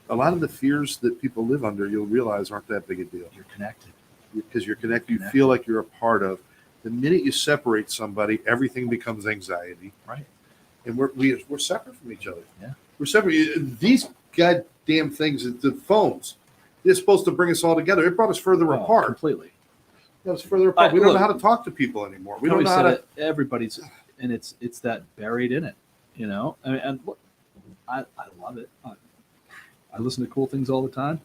S1: A lot of the fears that people live under, you'll realize aren't that big a deal.
S2: You're connected.
S1: Because you're connected. You feel like you're a part of. The minute you separate somebody, everything becomes anxiety.
S2: Right.
S1: And we're separate from each other.
S2: Yeah.
S1: We're separate. These goddamn things, the phones, they're supposed to bring us all together. It brought us further apart.
S2: Completely.
S1: It brought us further apart. We don't know how to talk to people anymore. We don't know how to.
S2: Everybody's, and it's that buried in it. I mean, and look, I love it. I listen to cool things all the time.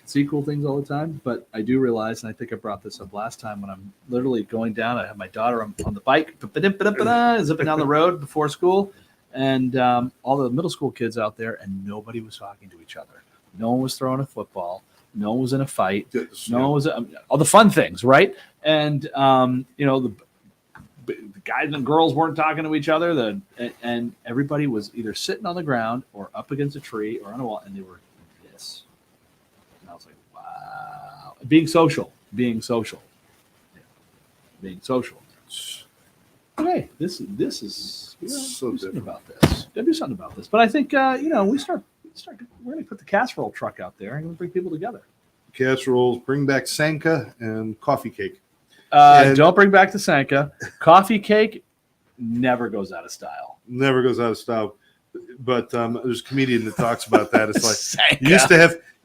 S2: See cool things all the time, but I do realize, and I think I brought this up last time, when I'm literally going down, I have my daughter on the bike, zipping down the road before school, and all the middle school kids out there, and nobody was talking to each other. No one was throwing a football. No one was in a fight. No one was all the fun things, right? And the guys and girls weren't talking to each other. And everybody was either sitting on the ground or up against a tree or on a wall, and they were this. I was like, wow. Being social. Okay, this is
S1: so different
S2: about this. Gotta do something about this. But I think we're gonna put the casserole truck out there and bring people together.
S1: Casseroles, bring back Sanka and coffee cake.
S2: Don't bring back the Sanka. Coffee cake never goes out of style.
S1: Never goes out of style. But there's a comedian that talks about that. It's like
S2: Sanka.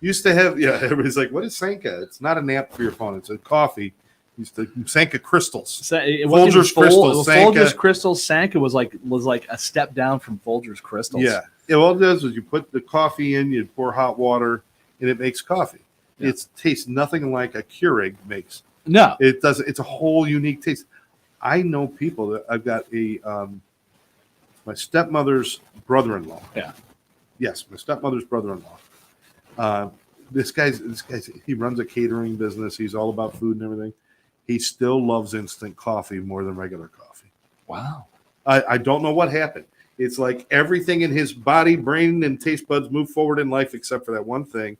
S1: used to have everybody's like, what is Sanka? It's not an app for your phone, it's a coffee. Used to Sanka crystals.
S2: Folgers crystals. Folgers crystals. Sanka was like a step down from Folgers crystals.
S1: Yeah. All it does is you put the coffee in, you pour hot water, and it makes coffee. Yeah. It tastes nothing like a Keurig makes.
S2: No.
S1: It doesn't. It's a whole unique taste. I know people that I've got my stepmother's brother-in-law.
S2: Yeah.
S1: Yes, my stepmother's brother-in-law. This guy's he runs a catering business. He's all about food and everything. He still loves instant coffee more than regular coffee.
S2: Wow.
S1: I don't know what happened. It's like everything in his body, brain, and taste buds move forward in life except for that one thing.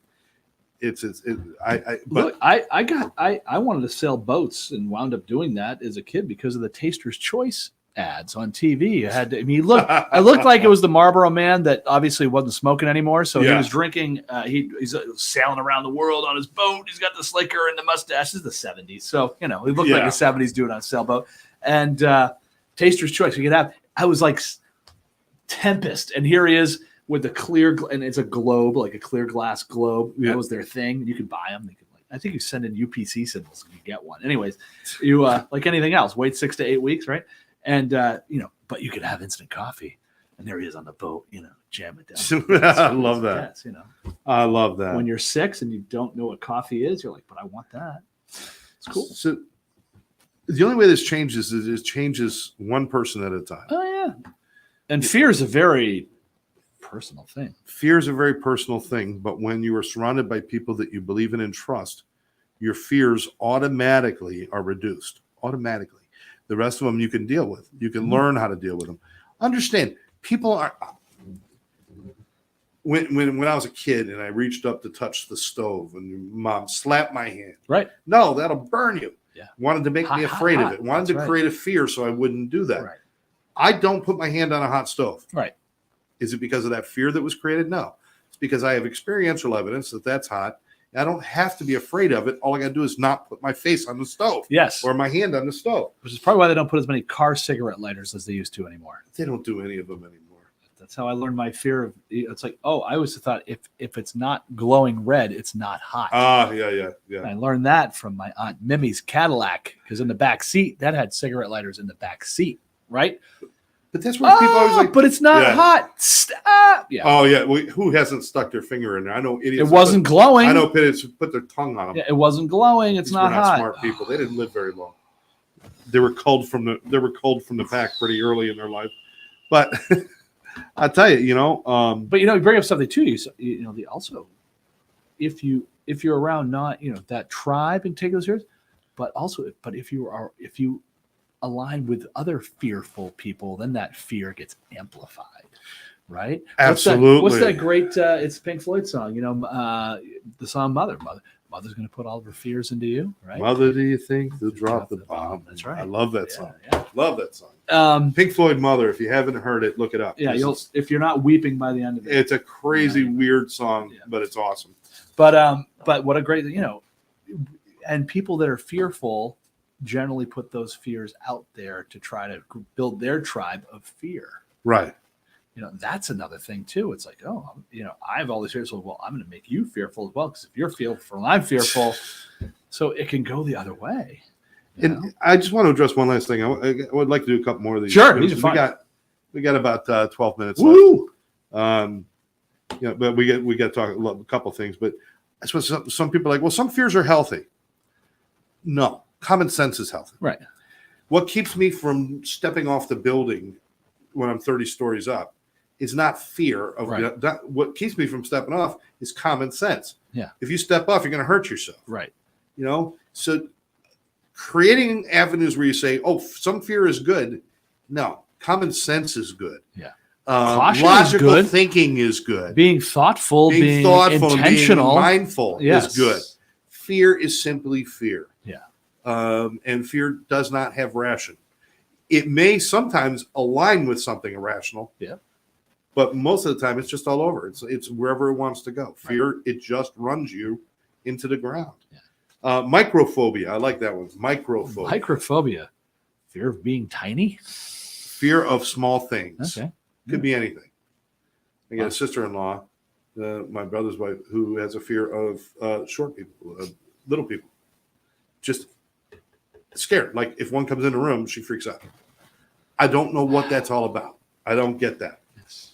S1: I wanted to sell boats and wound up doing that as a kid because of the Taster's Choice ads on TV. I looked like it was the Marlboro man that obviously wasn't smoking anymore. So he was drinking. He's sailing around the world on his boat. He's got the slicker and the mustache. This is the 70s. So, he looked like a 70s dude on a sailboat. And Taster's Choice. You could have. I was like Tempest. And here he is with the clear, and it's a globe, like a clear glass globe. Yeah. That was their thing. You could buy them. They could
S2: I think you send in UPC symbols and you get one. Anyways, you like anything else, wait 6 to 8 weeks, right? And but you can have instant coffee. And there he is on the boat, jam it down.
S1: I love that. I love that.
S2: When you're 6 and you don't know what coffee is, you're like, but I want that. It's cool.
S1: So the only way this changes is it changes one person at a time.
S2: Oh, yeah. And fear is a very personal thing.
S1: Fear is a very personal thing, but when you are surrounded by people that you believe in and trust, your fears automatically are reduced. Automatically. The rest of them you can deal with. You can learn how to deal with them. Understand, people are... When I was a kid and I reached up to touch the stove and mom slapped my hand.
S2: Right.
S1: No, that'll burn you.
S2: Yeah.
S1: Wanted to make me afraid of it. Wanted to create a fear so I wouldn't do that.
S2: Right.
S1: I don't put my hand on a hot stove.
S2: Right.
S1: Is it because of that fear that was created? No. It's because I have experiential evidence that that's hot. I don't have to be afraid of it. All I got to do is not put my face on the stove.
S2: Yes.
S1: Or my hand on the stove.
S2: Which is probably why they don't put as many car cigarette lighters as they used to anymore.
S1: They don't do any of them anymore.
S2: That's how I learned my fear of. It's like, I always thought if it's not glowing red, it's not hot.
S1: Yeah.
S2: And I learned that from my Aunt Mimi's Cadillac, because in the back seat, that had cigarette lighters in the back seat, right?
S1: But that's where people always like,
S2: but it's not hot. Stop. Yeah.
S1: Oh yeah. Who hasn't stuck their finger in there? I know idiots.
S2: It wasn't glowing.
S1: I know idiots put their tongue on them.
S2: Yeah, it wasn't glowing. It's not hot.
S1: Smart people. They didn't live very long. They were culled from the pack pretty early in their life, but. I tell you,
S2: but you bring up something too. Also, if you're around not that tribe and take those serious, but if you align with other fearful people, then that fear gets amplified, right?
S1: Absolutely.
S2: What's that great? It's a Pink Floyd song. The song "Mother." Mother's going to put all of her fears into you, right?
S1: Mother, do you think they'll drop the bomb?
S2: That's right.
S1: I love that song.
S2: Yeah.
S1: Love that song. Pink Floyd, Mother. If you haven't heard it, look it up.
S2: Yeah, if you're not weeping by the end of it.
S1: It's a crazy, weird song, but it's awesome.
S2: But what a great, and people that are fearful generally put those fears out there to try to build their tribe of fear.
S1: Right.
S2: That's another thing too. It's like, I have all these fears. Well, I'm going to make you fearful as well, because if you're fearful, I'm fearful. So it can go the other way.
S1: And I just want to address one last thing. I would like to do a couple more of these.
S2: Sure.
S1: We got about 12 minutes
S2: Woo!
S1: left. But we got to talk a couple things. But I suppose some people are like, well, some fears are healthy. No, common sense is healthy.
S2: Right.
S1: What keeps me from stepping off the building when I'm 30 stories up is not fear of what keeps me from stepping off is common sense.
S2: Yeah.
S1: If you step off, you're going to hurt yourself.
S2: Right.
S1: So creating avenues where you say, oh, some fear is good. No, common sense is good.
S2: Yeah.
S1: Logical is thinking is good.
S2: Being thoughtful, being intentional,
S1: being mindful is good. Fear is simply fear.
S2: Yeah.
S1: And fear does not have ration. It may sometimes align with something irrational.
S2: Yeah.
S1: But most of the time, it's just all over. It's wherever it wants to go. Fear, it just runs you into the ground. Yeah. Microphobia. I like that one. Microphobia.
S2: Fear of being tiny?
S1: Fear of small things.
S2: Okay.
S1: Could be anything. I got a sister-in-law, my brother's wife, who has a fear of short people, little people. Just scared. Like if one comes in the room, she freaks out. I don't know what that's all about. I don't get that. Yes.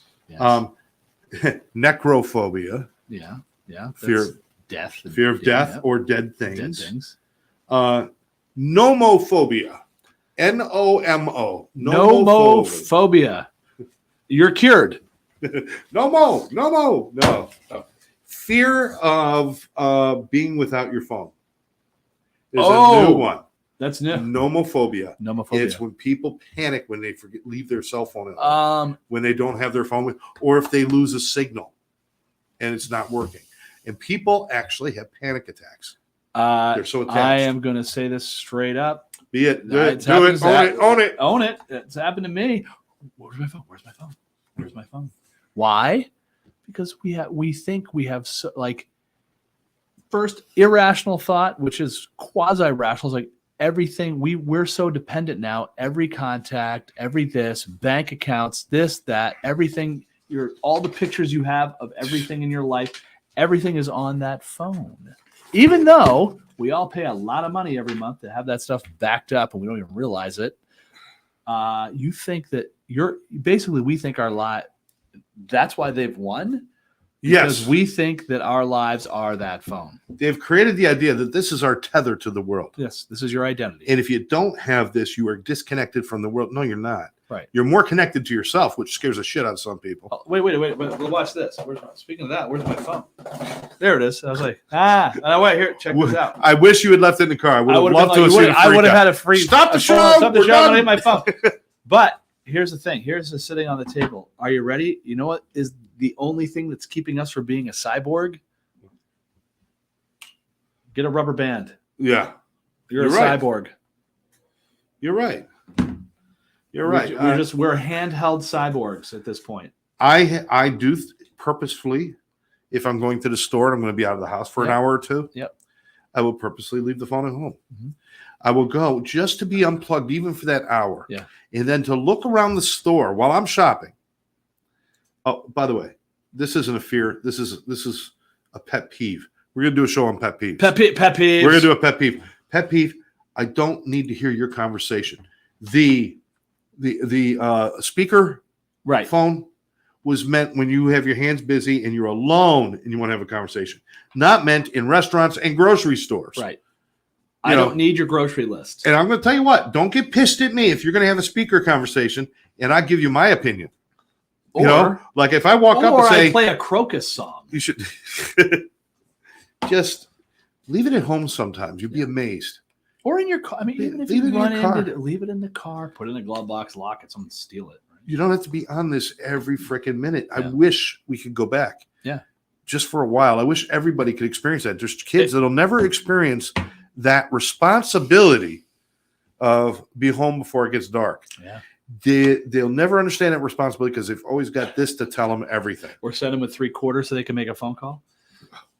S1: Necrophobia.
S2: Yeah.
S1: Fear of
S2: death.
S1: Fear of death or dead things.
S2: Dead things.
S1: Nomophobia. Nomo.
S2: Nomophobia. You're cured.
S1: No. Fear of being without your phone. There's a new one.
S2: That's new.
S1: Nomophobia.
S2: Nomophobia.
S1: It's when people panic when they leave their cell phone at home, when they don't have their phone with, or if they lose a signal and it's not working. And people actually have panic attacks. They're so attached.
S2: I am going to say this straight up.
S1: Be it. Do it. Own it.
S2: Own it. It's happened to me. Where's my phone? Why? Because we think we have first irrational thought, which is quasi-rational, is like everything we're so dependent now. Every contact, every bank accounts, this, that, everything. All the pictures you have of everything in your life, everything is on that phone. even though we all pay a lot of money every month to have that stuff backed up and we don't even realize it, you think that we think our life, that's why they've won. Because we think that our lives are that phone.
S1: They've created the idea that this is our tether to the world.
S2: Yes, this is your identity.
S1: And if you don't have this, you are disconnected from the world. No, you're not.
S2: Right.
S1: You're more connected to yourself, which scares the shit out of some people.
S2: Oh, wait. Watch this. Speaking of that, where's my phone? There it is. I was like, wait, here, check this out.
S1: I wish you had left it in the car. I would have loved to have seen it.
S2: I would have had a free.
S1: Stop the show.
S2: Stop the show. I'm going to hit my phone. But here's the thing. Here's the sitting on the table. Are you ready? You know what is the only thing that's keeping us from being a cyborg? Get a rubber band.
S1: Yeah.
S2: You're a cyborg.
S1: You're right. You're right.
S2: We're handheld cyborgs at this point.
S1: I do purposefully, if I'm going to the store and I'm going to be out of the house for an hour or two, I will purposely leave the phone at home. Mm-hmm. I will go just to be unplugged, even for that hour.
S2: Yeah.
S1: And then to look around the store while I'm shopping. Oh, by the way, this isn't a fear. This is a pet peeve. We're going to do a show on pet peeves. Pet peeves. We're going to do a pet peeve. Pet peeve. I don't need to hear your conversation. The speaker phone was meant when you have your hands busy and you're alone and you want to have a conversation. Not meant in restaurants and grocery stores.
S2: Right. I don't need your grocery list.
S1: And I'm going to tell you what, don't get pissed at me if you're going to have a speaker conversation and I give you my opinion. Like if I walk up and say,
S2: I play a Crocus song.
S1: You should just leave it at home sometimes. You'd be amazed.
S2: Or in your car. I mean, even if you run into it, leave it in the car, put it in a glove box, lock it, someone steal it. Right?
S1: You don't have to be on this every freaking minute. I wish we could go back.
S2: Yeah.
S1: Just for a while. I wish everybody could experience that. There's kids that'll never experience that responsibility of be home before it gets dark.
S2: Yeah.
S1: They'll never understand that responsibility because they've always got this to tell them everything.
S2: Or send them with 3/4 so they can make a phone call.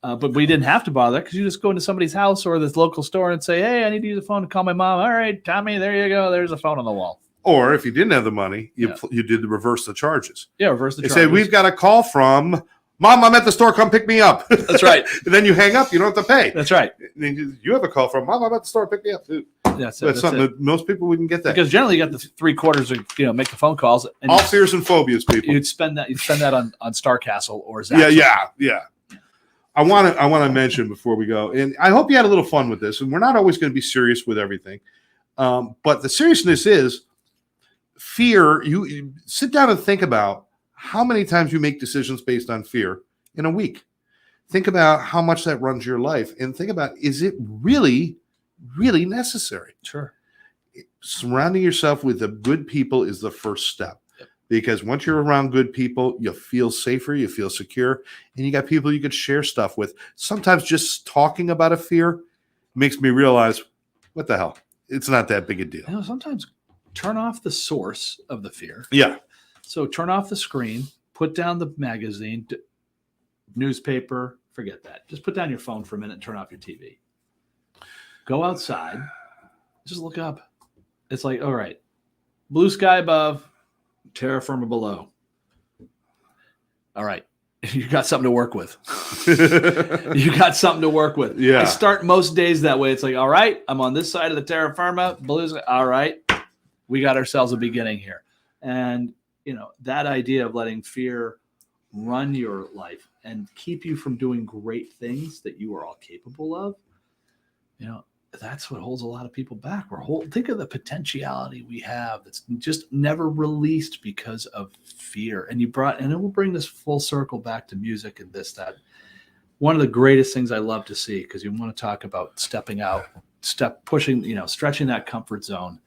S2: But we didn't have to bother because you just go into somebody's house or this local store and say, hey, I need to use a phone to call my mom. All right, Tommy, there you go. There's a phone on the wall.
S1: Or if you didn't have the money, you did reverse the charges.
S2: Yeah, reverse the charges.
S1: They say, we've got a call from Mom, I'm at the store. Come pick me up.
S2: That's right.
S1: And then you hang up. You don't have to pay.
S2: That's right.
S1: You have a call from Mom, I'm at the store. Pick me up. That's something that most people wouldn't get that.
S2: Because generally you got the 3/4 of make the phone calls. And
S1: all fears and phobias, people.
S2: You'd spend that on Star Castle or Zach.
S1: Yeah. I want to mention before we go, and I hope you had a little fun with this, and we're not always going to be serious with everything. But the seriousness is fear. You sit down and think about how many times you make decisions based on fear in a week. Think about how much that runs your life, and think about, is it really, really necessary?
S2: Sure.
S1: Surrounding yourself with the good people is the first step. Because once you're around good people, you feel safer, you feel secure, and you got people you could share stuff with. Sometimes just talking about a fear makes me realize, what the hell? It's not that big a deal.
S2: Sometimes turn off the source of the fear.
S1: Yeah.
S2: So turn off the screen, put down the magazine, newspaper, forget that. Just put down your phone for a minute and turn off your TV. Go outside, just look up. It's like, all right, blue sky above, terra firma below. All right. You got something to work with. Yeah. I start most days that way. It's like, all right, I'm on this side of the terra firma. Blue sky. All right. We got ourselves a beginning here. And, that idea of letting fear run your life and keep you from doing great things that you are all capable of, that's what holds a lot of people back. Think of the potentiality we have that's just never released because of fear. And it will bring this full circle back to music and this, that. One of the greatest things I love to see, because you want to talk about stepping out, pushing, stretching that comfort zone.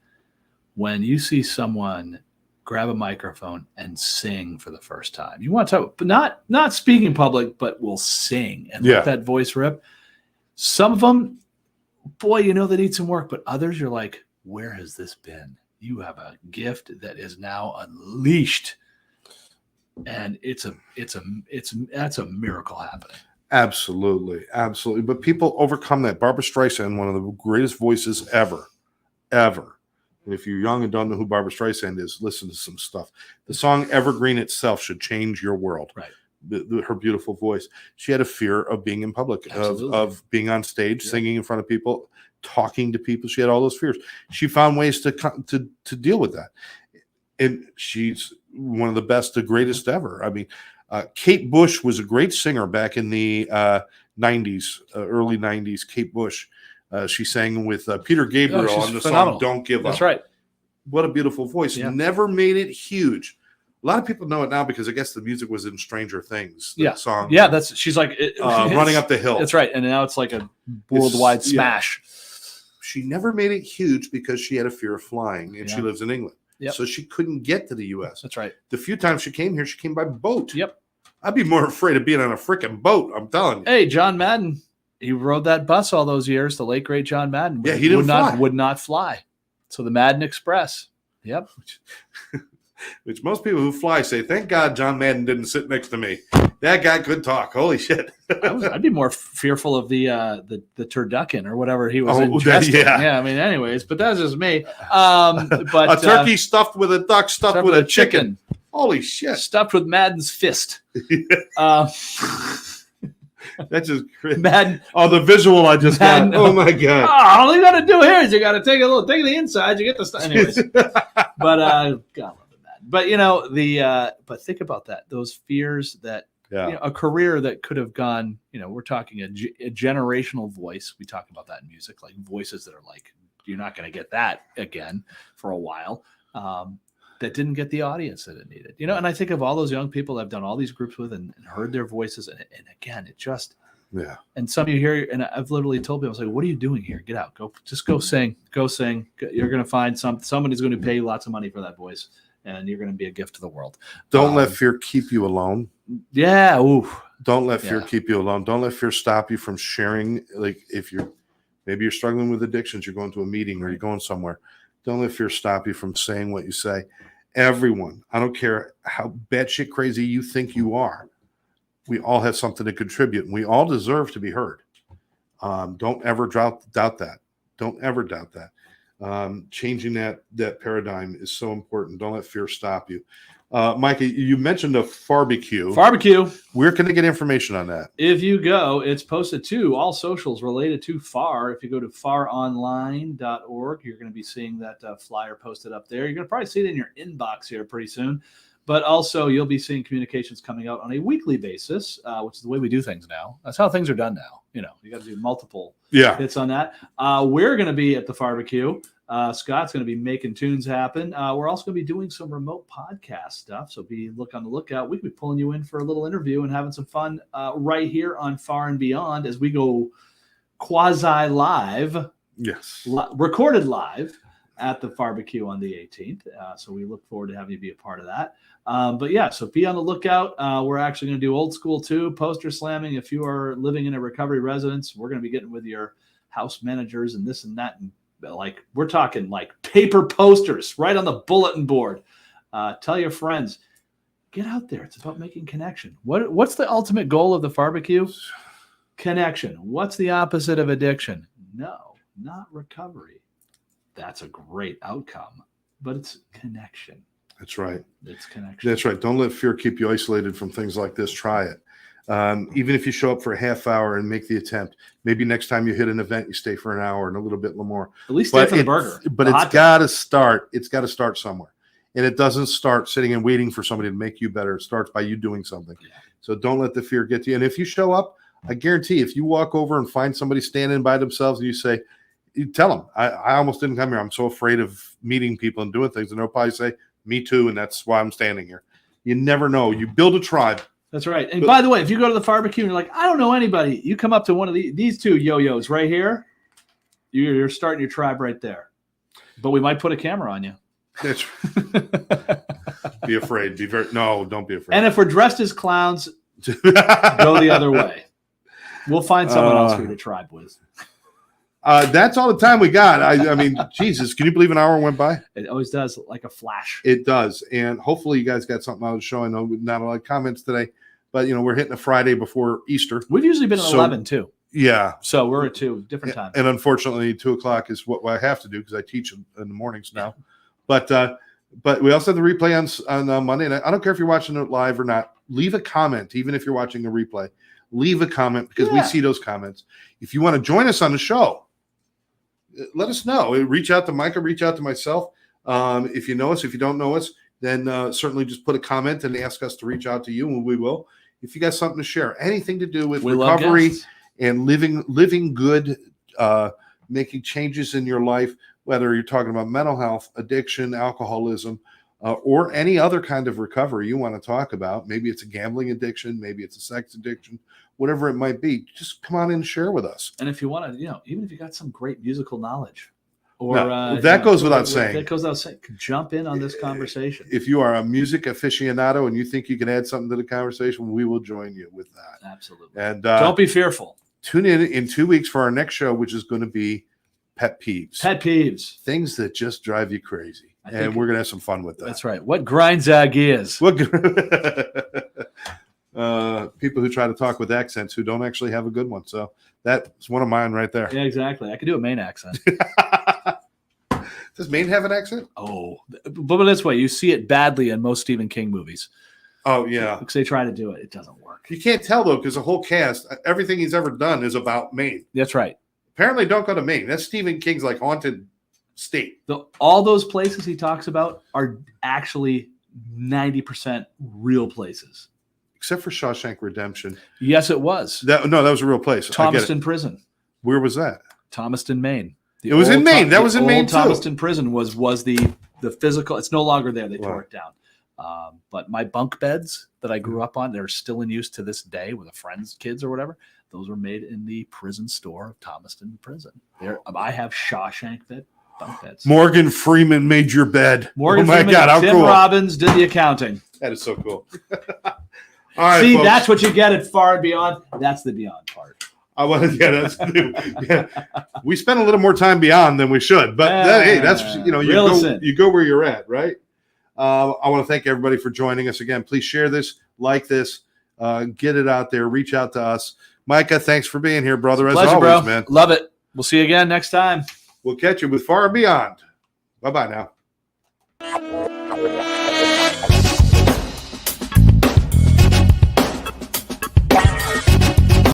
S2: When you see someone grab a microphone and sing for the first time, you want to talk, but not speaking public, but will sing and let that voice rip. Some of them, boy, they need some work, but others you're like, where has this been? You have a gift that is now unleashed, and that's a miracle happening.
S1: Absolutely. But people overcome that. Barbra Streisand, one of the greatest voices ever. And if you're young and don't know who Barbra Streisand is, listen to some stuff. The song Evergreen itself should change your world.
S2: Right.
S1: her beautiful voice. She had a fear of being in public, of being on stage, singing in front of people, talking to people. She had all those fears. She found ways to deal with that. And she's one of the best, the greatest ever. I mean, Kate Bush was a great singer back in the 90s, early 90s. Kate Bush. She sang with Peter Gabriel on the song Don't Give Up.
S2: That's right.
S1: What a beautiful voice. Yeah. Never made it huge. A lot of people know it now because I guess the music was in Stranger Things. Song.
S2: Yeah, she's like
S1: Running Up the Hill.
S2: That's right. And now it's like a worldwide smash.
S1: She never made it huge because she had a fear of flying, and she lives in England.
S2: Yep.
S1: So she couldn't get to the U.S.
S2: That's right.
S1: The few times she came here, she came by boat.
S2: Yep.
S1: I'd be more afraid of being on a freaking boat. I'm telling you.
S2: Hey, John Madden, he rode that bus all those years. The late great John Madden.
S1: Yeah, he
S2: would not fly. So the Madden Express. Yep.
S1: Which most people who fly say, "Thank God John Madden didn't sit next to me. That guy could talk. Holy shit!"
S2: I'd be more fearful of the turducken or whatever he was ingesting. Yeah. I mean, anyways, but that's just me. But
S1: a turkey stuffed with a duck, stuffed with a chicken. Holy shit!
S2: Stuffed with Madden's fist.
S1: That's just crazy.
S2: Madden.
S1: Oh, the visual I just got. Oh my god!
S2: All you got to do here is you got to take the inside. You get the stuff. Anyways, but God. But but think about that. Those fears that a career that could have gone. We're talking a generational voice. We talk about that in music, like voices that are like you're not going to get that again for a while. That didn't get the audience that it needed. And I think of all those young people I've done all these groups with and heard their voices, and again, it just And some of you hear, and I've literally told people, I was like, "What are you doing here? Get out, go sing. You're going to find somebody's going to pay you lots of money for that voice." And you're going to be a gift to the world.
S1: Don't let fear keep you alone.
S2: Yeah. Oof.
S1: Don't let fear keep you alone. Don't let fear stop you from sharing. Like if maybe you're struggling with addictions, you're going to a meeting or you're going somewhere. Don't let fear stop you from saying what you say. Everyone, I don't care how batshit crazy you think you are. We all have something to contribute, and we all deserve to be heard. Don't ever doubt that. Don't ever doubt that. Changing that paradigm is so important. Don't let fear stop you. Micah, you mentioned a barbecue. Where can they get information on that?
S2: If you go, it's posted to all socials related to FARR. If you go to farronline.org, you're going to be seeing that flyer posted up there. You're going to probably see it in your inbox here pretty soon. But also, you'll be seeing communications coming out on a weekly basis, which is the way we do things now. That's how things are done now. You got to do multiple hits on that. We're going to be at the barbecue. Scott's going to be making tunes happen. We're also going to be doing some remote podcast stuff, so look on the lookout. We could be pulling you in for a little interview and having some fun right here on FARR and Beyond as we go quasi-live.
S1: Yes.
S2: Recorded live at the barbecue on the 18th. So we look forward to having you be a part of that. So be on the lookout. We're actually going to do old school too, poster slamming. If you are living in a recovery residence, we're going to be getting with your house managers and this and that. And we're talking like paper posters right on the bulletin board. Tell your friends, get out there. It's about making connection. What's the ultimate goal of the barbecue? Connection. What's the opposite of addiction? No, not recovery. That's a great outcome, but it's connection.
S1: That's right.
S2: It's connection.
S1: That's right. Don't let fear keep you isolated from things like this. Try it. Even if you show up for a half hour and make the attempt, maybe next time you hit an event, you stay for an hour and a little bit more.
S2: At least stay for the burger.
S1: But it's got to start. It's got to start somewhere. And it doesn't start sitting and waiting for somebody to make you better. It starts by you doing something. Yeah. So don't let the fear get to you. And if you show up, I guarantee if you walk over and find somebody standing by themselves and you tell them, I almost didn't come here. I'm so afraid of meeting people and doing things. And they'll probably say, me too. And that's why I'm standing here. You never know. You build a tribe.
S2: That's right. And by the way, if you go to the barbecue and you're like, I don't know anybody, you come up to one of these two yo-yos right here. You're starting your tribe right there. But we might put a camera on you.
S1: That's be afraid. Don't be afraid.
S2: And if we're dressed as clowns, go the other way. We'll find someone else for you to tribe with.
S1: That's all the time we got. I mean, Jesus, can you believe an hour went by?
S2: It always does, like a flash.
S1: It does. And hopefully you guys got something out of the show. I know not a lot of comments today, but, we're hitting a Friday before Easter.
S2: We've usually been at 11, too.
S1: Yeah.
S2: So we're at 2, different times.
S1: And unfortunately, 2 o'clock is what I have to do because I teach in the mornings now. But we also have the replay on Monday. And I don't care if you're watching it live or not. leave a comment, even if you're watching a replay. Leave a comment because we see those comments. If you want to join us on the show, let us know. Reach out to Micah, reach out to myself. If you know us, if you don't know us, then certainly just put a comment and ask us to reach out to you, and we will. If you got something to share, anything to do with recovery and living good, making changes in your life, whether you're talking about mental health, addiction, alcoholism, or any other kind of recovery you want to talk about. Maybe it's a gambling addiction, maybe it's a sex addiction, whatever it might be, just come on in and share with us.
S2: And if you want to, even if you got some great musical knowledge, or
S1: that goes without saying.
S2: That goes without saying. Jump in on this conversation.
S1: If you are a music aficionado and you think you can add something to the conversation, we will join you with that.
S2: Absolutely.
S1: And
S2: don't be fearful.
S1: Tune in 2 weeks for our next show, which is going to be pet peeves.
S2: Pet peeves.
S1: Things that just drive you crazy. And we're going to have some fun with that.
S2: That's right. What grinds our gears?
S1: People who try to talk with accents who don't actually have a good one. So that's one of mine right there.
S2: Yeah, exactly. I could do a Maine accent.
S1: Does Maine have an accent?
S2: Oh, but this way, you see it badly in most Stephen King movies.
S1: Oh, yeah.
S2: Because they try to do it. It doesn't work.
S1: You can't tell, though, because the whole cast, everything he's ever done is about Maine.
S2: That's right.
S1: Apparently, don't go to Maine. That's Stephen King's haunted state.
S2: All those places he talks about are actually 90% real places.
S1: Except for Shawshank Redemption.
S2: Yes, it was.
S1: That was a real place.
S2: Thomaston Prison.
S1: Where was that?
S2: Thomaston, Maine.
S1: It was in Maine. That was in Maine, too.
S2: Thomaston Prison was the physical. It's no longer there. They tore it down. But my bunk beds that I grew up on, they're still in use to this day with a friend's kids or whatever. Those were made in the prison store of Thomaston Prison. I have Shawshank bunk beds.
S1: Morgan Freeman made your bed.
S2: Morgan Freeman and Tim Robbins did the accounting.
S1: That is so cool. All right,
S2: see,
S1: folks.
S2: That's what you get at Far and Beyond. That's the Beyond part.
S1: That's new. Yeah. We spent a little more time beyond than we should, but that's you go where you're at, right? I want to thank everybody for joining us again. Please share this, like this, get it out there, reach out to us. Micah, thanks for being here, brother.
S2: Pleasure,
S1: as always,
S2: bro.
S1: Man.
S2: Love it. We'll see you again next time.
S1: We'll catch you with Far and Beyond. Bye-bye now.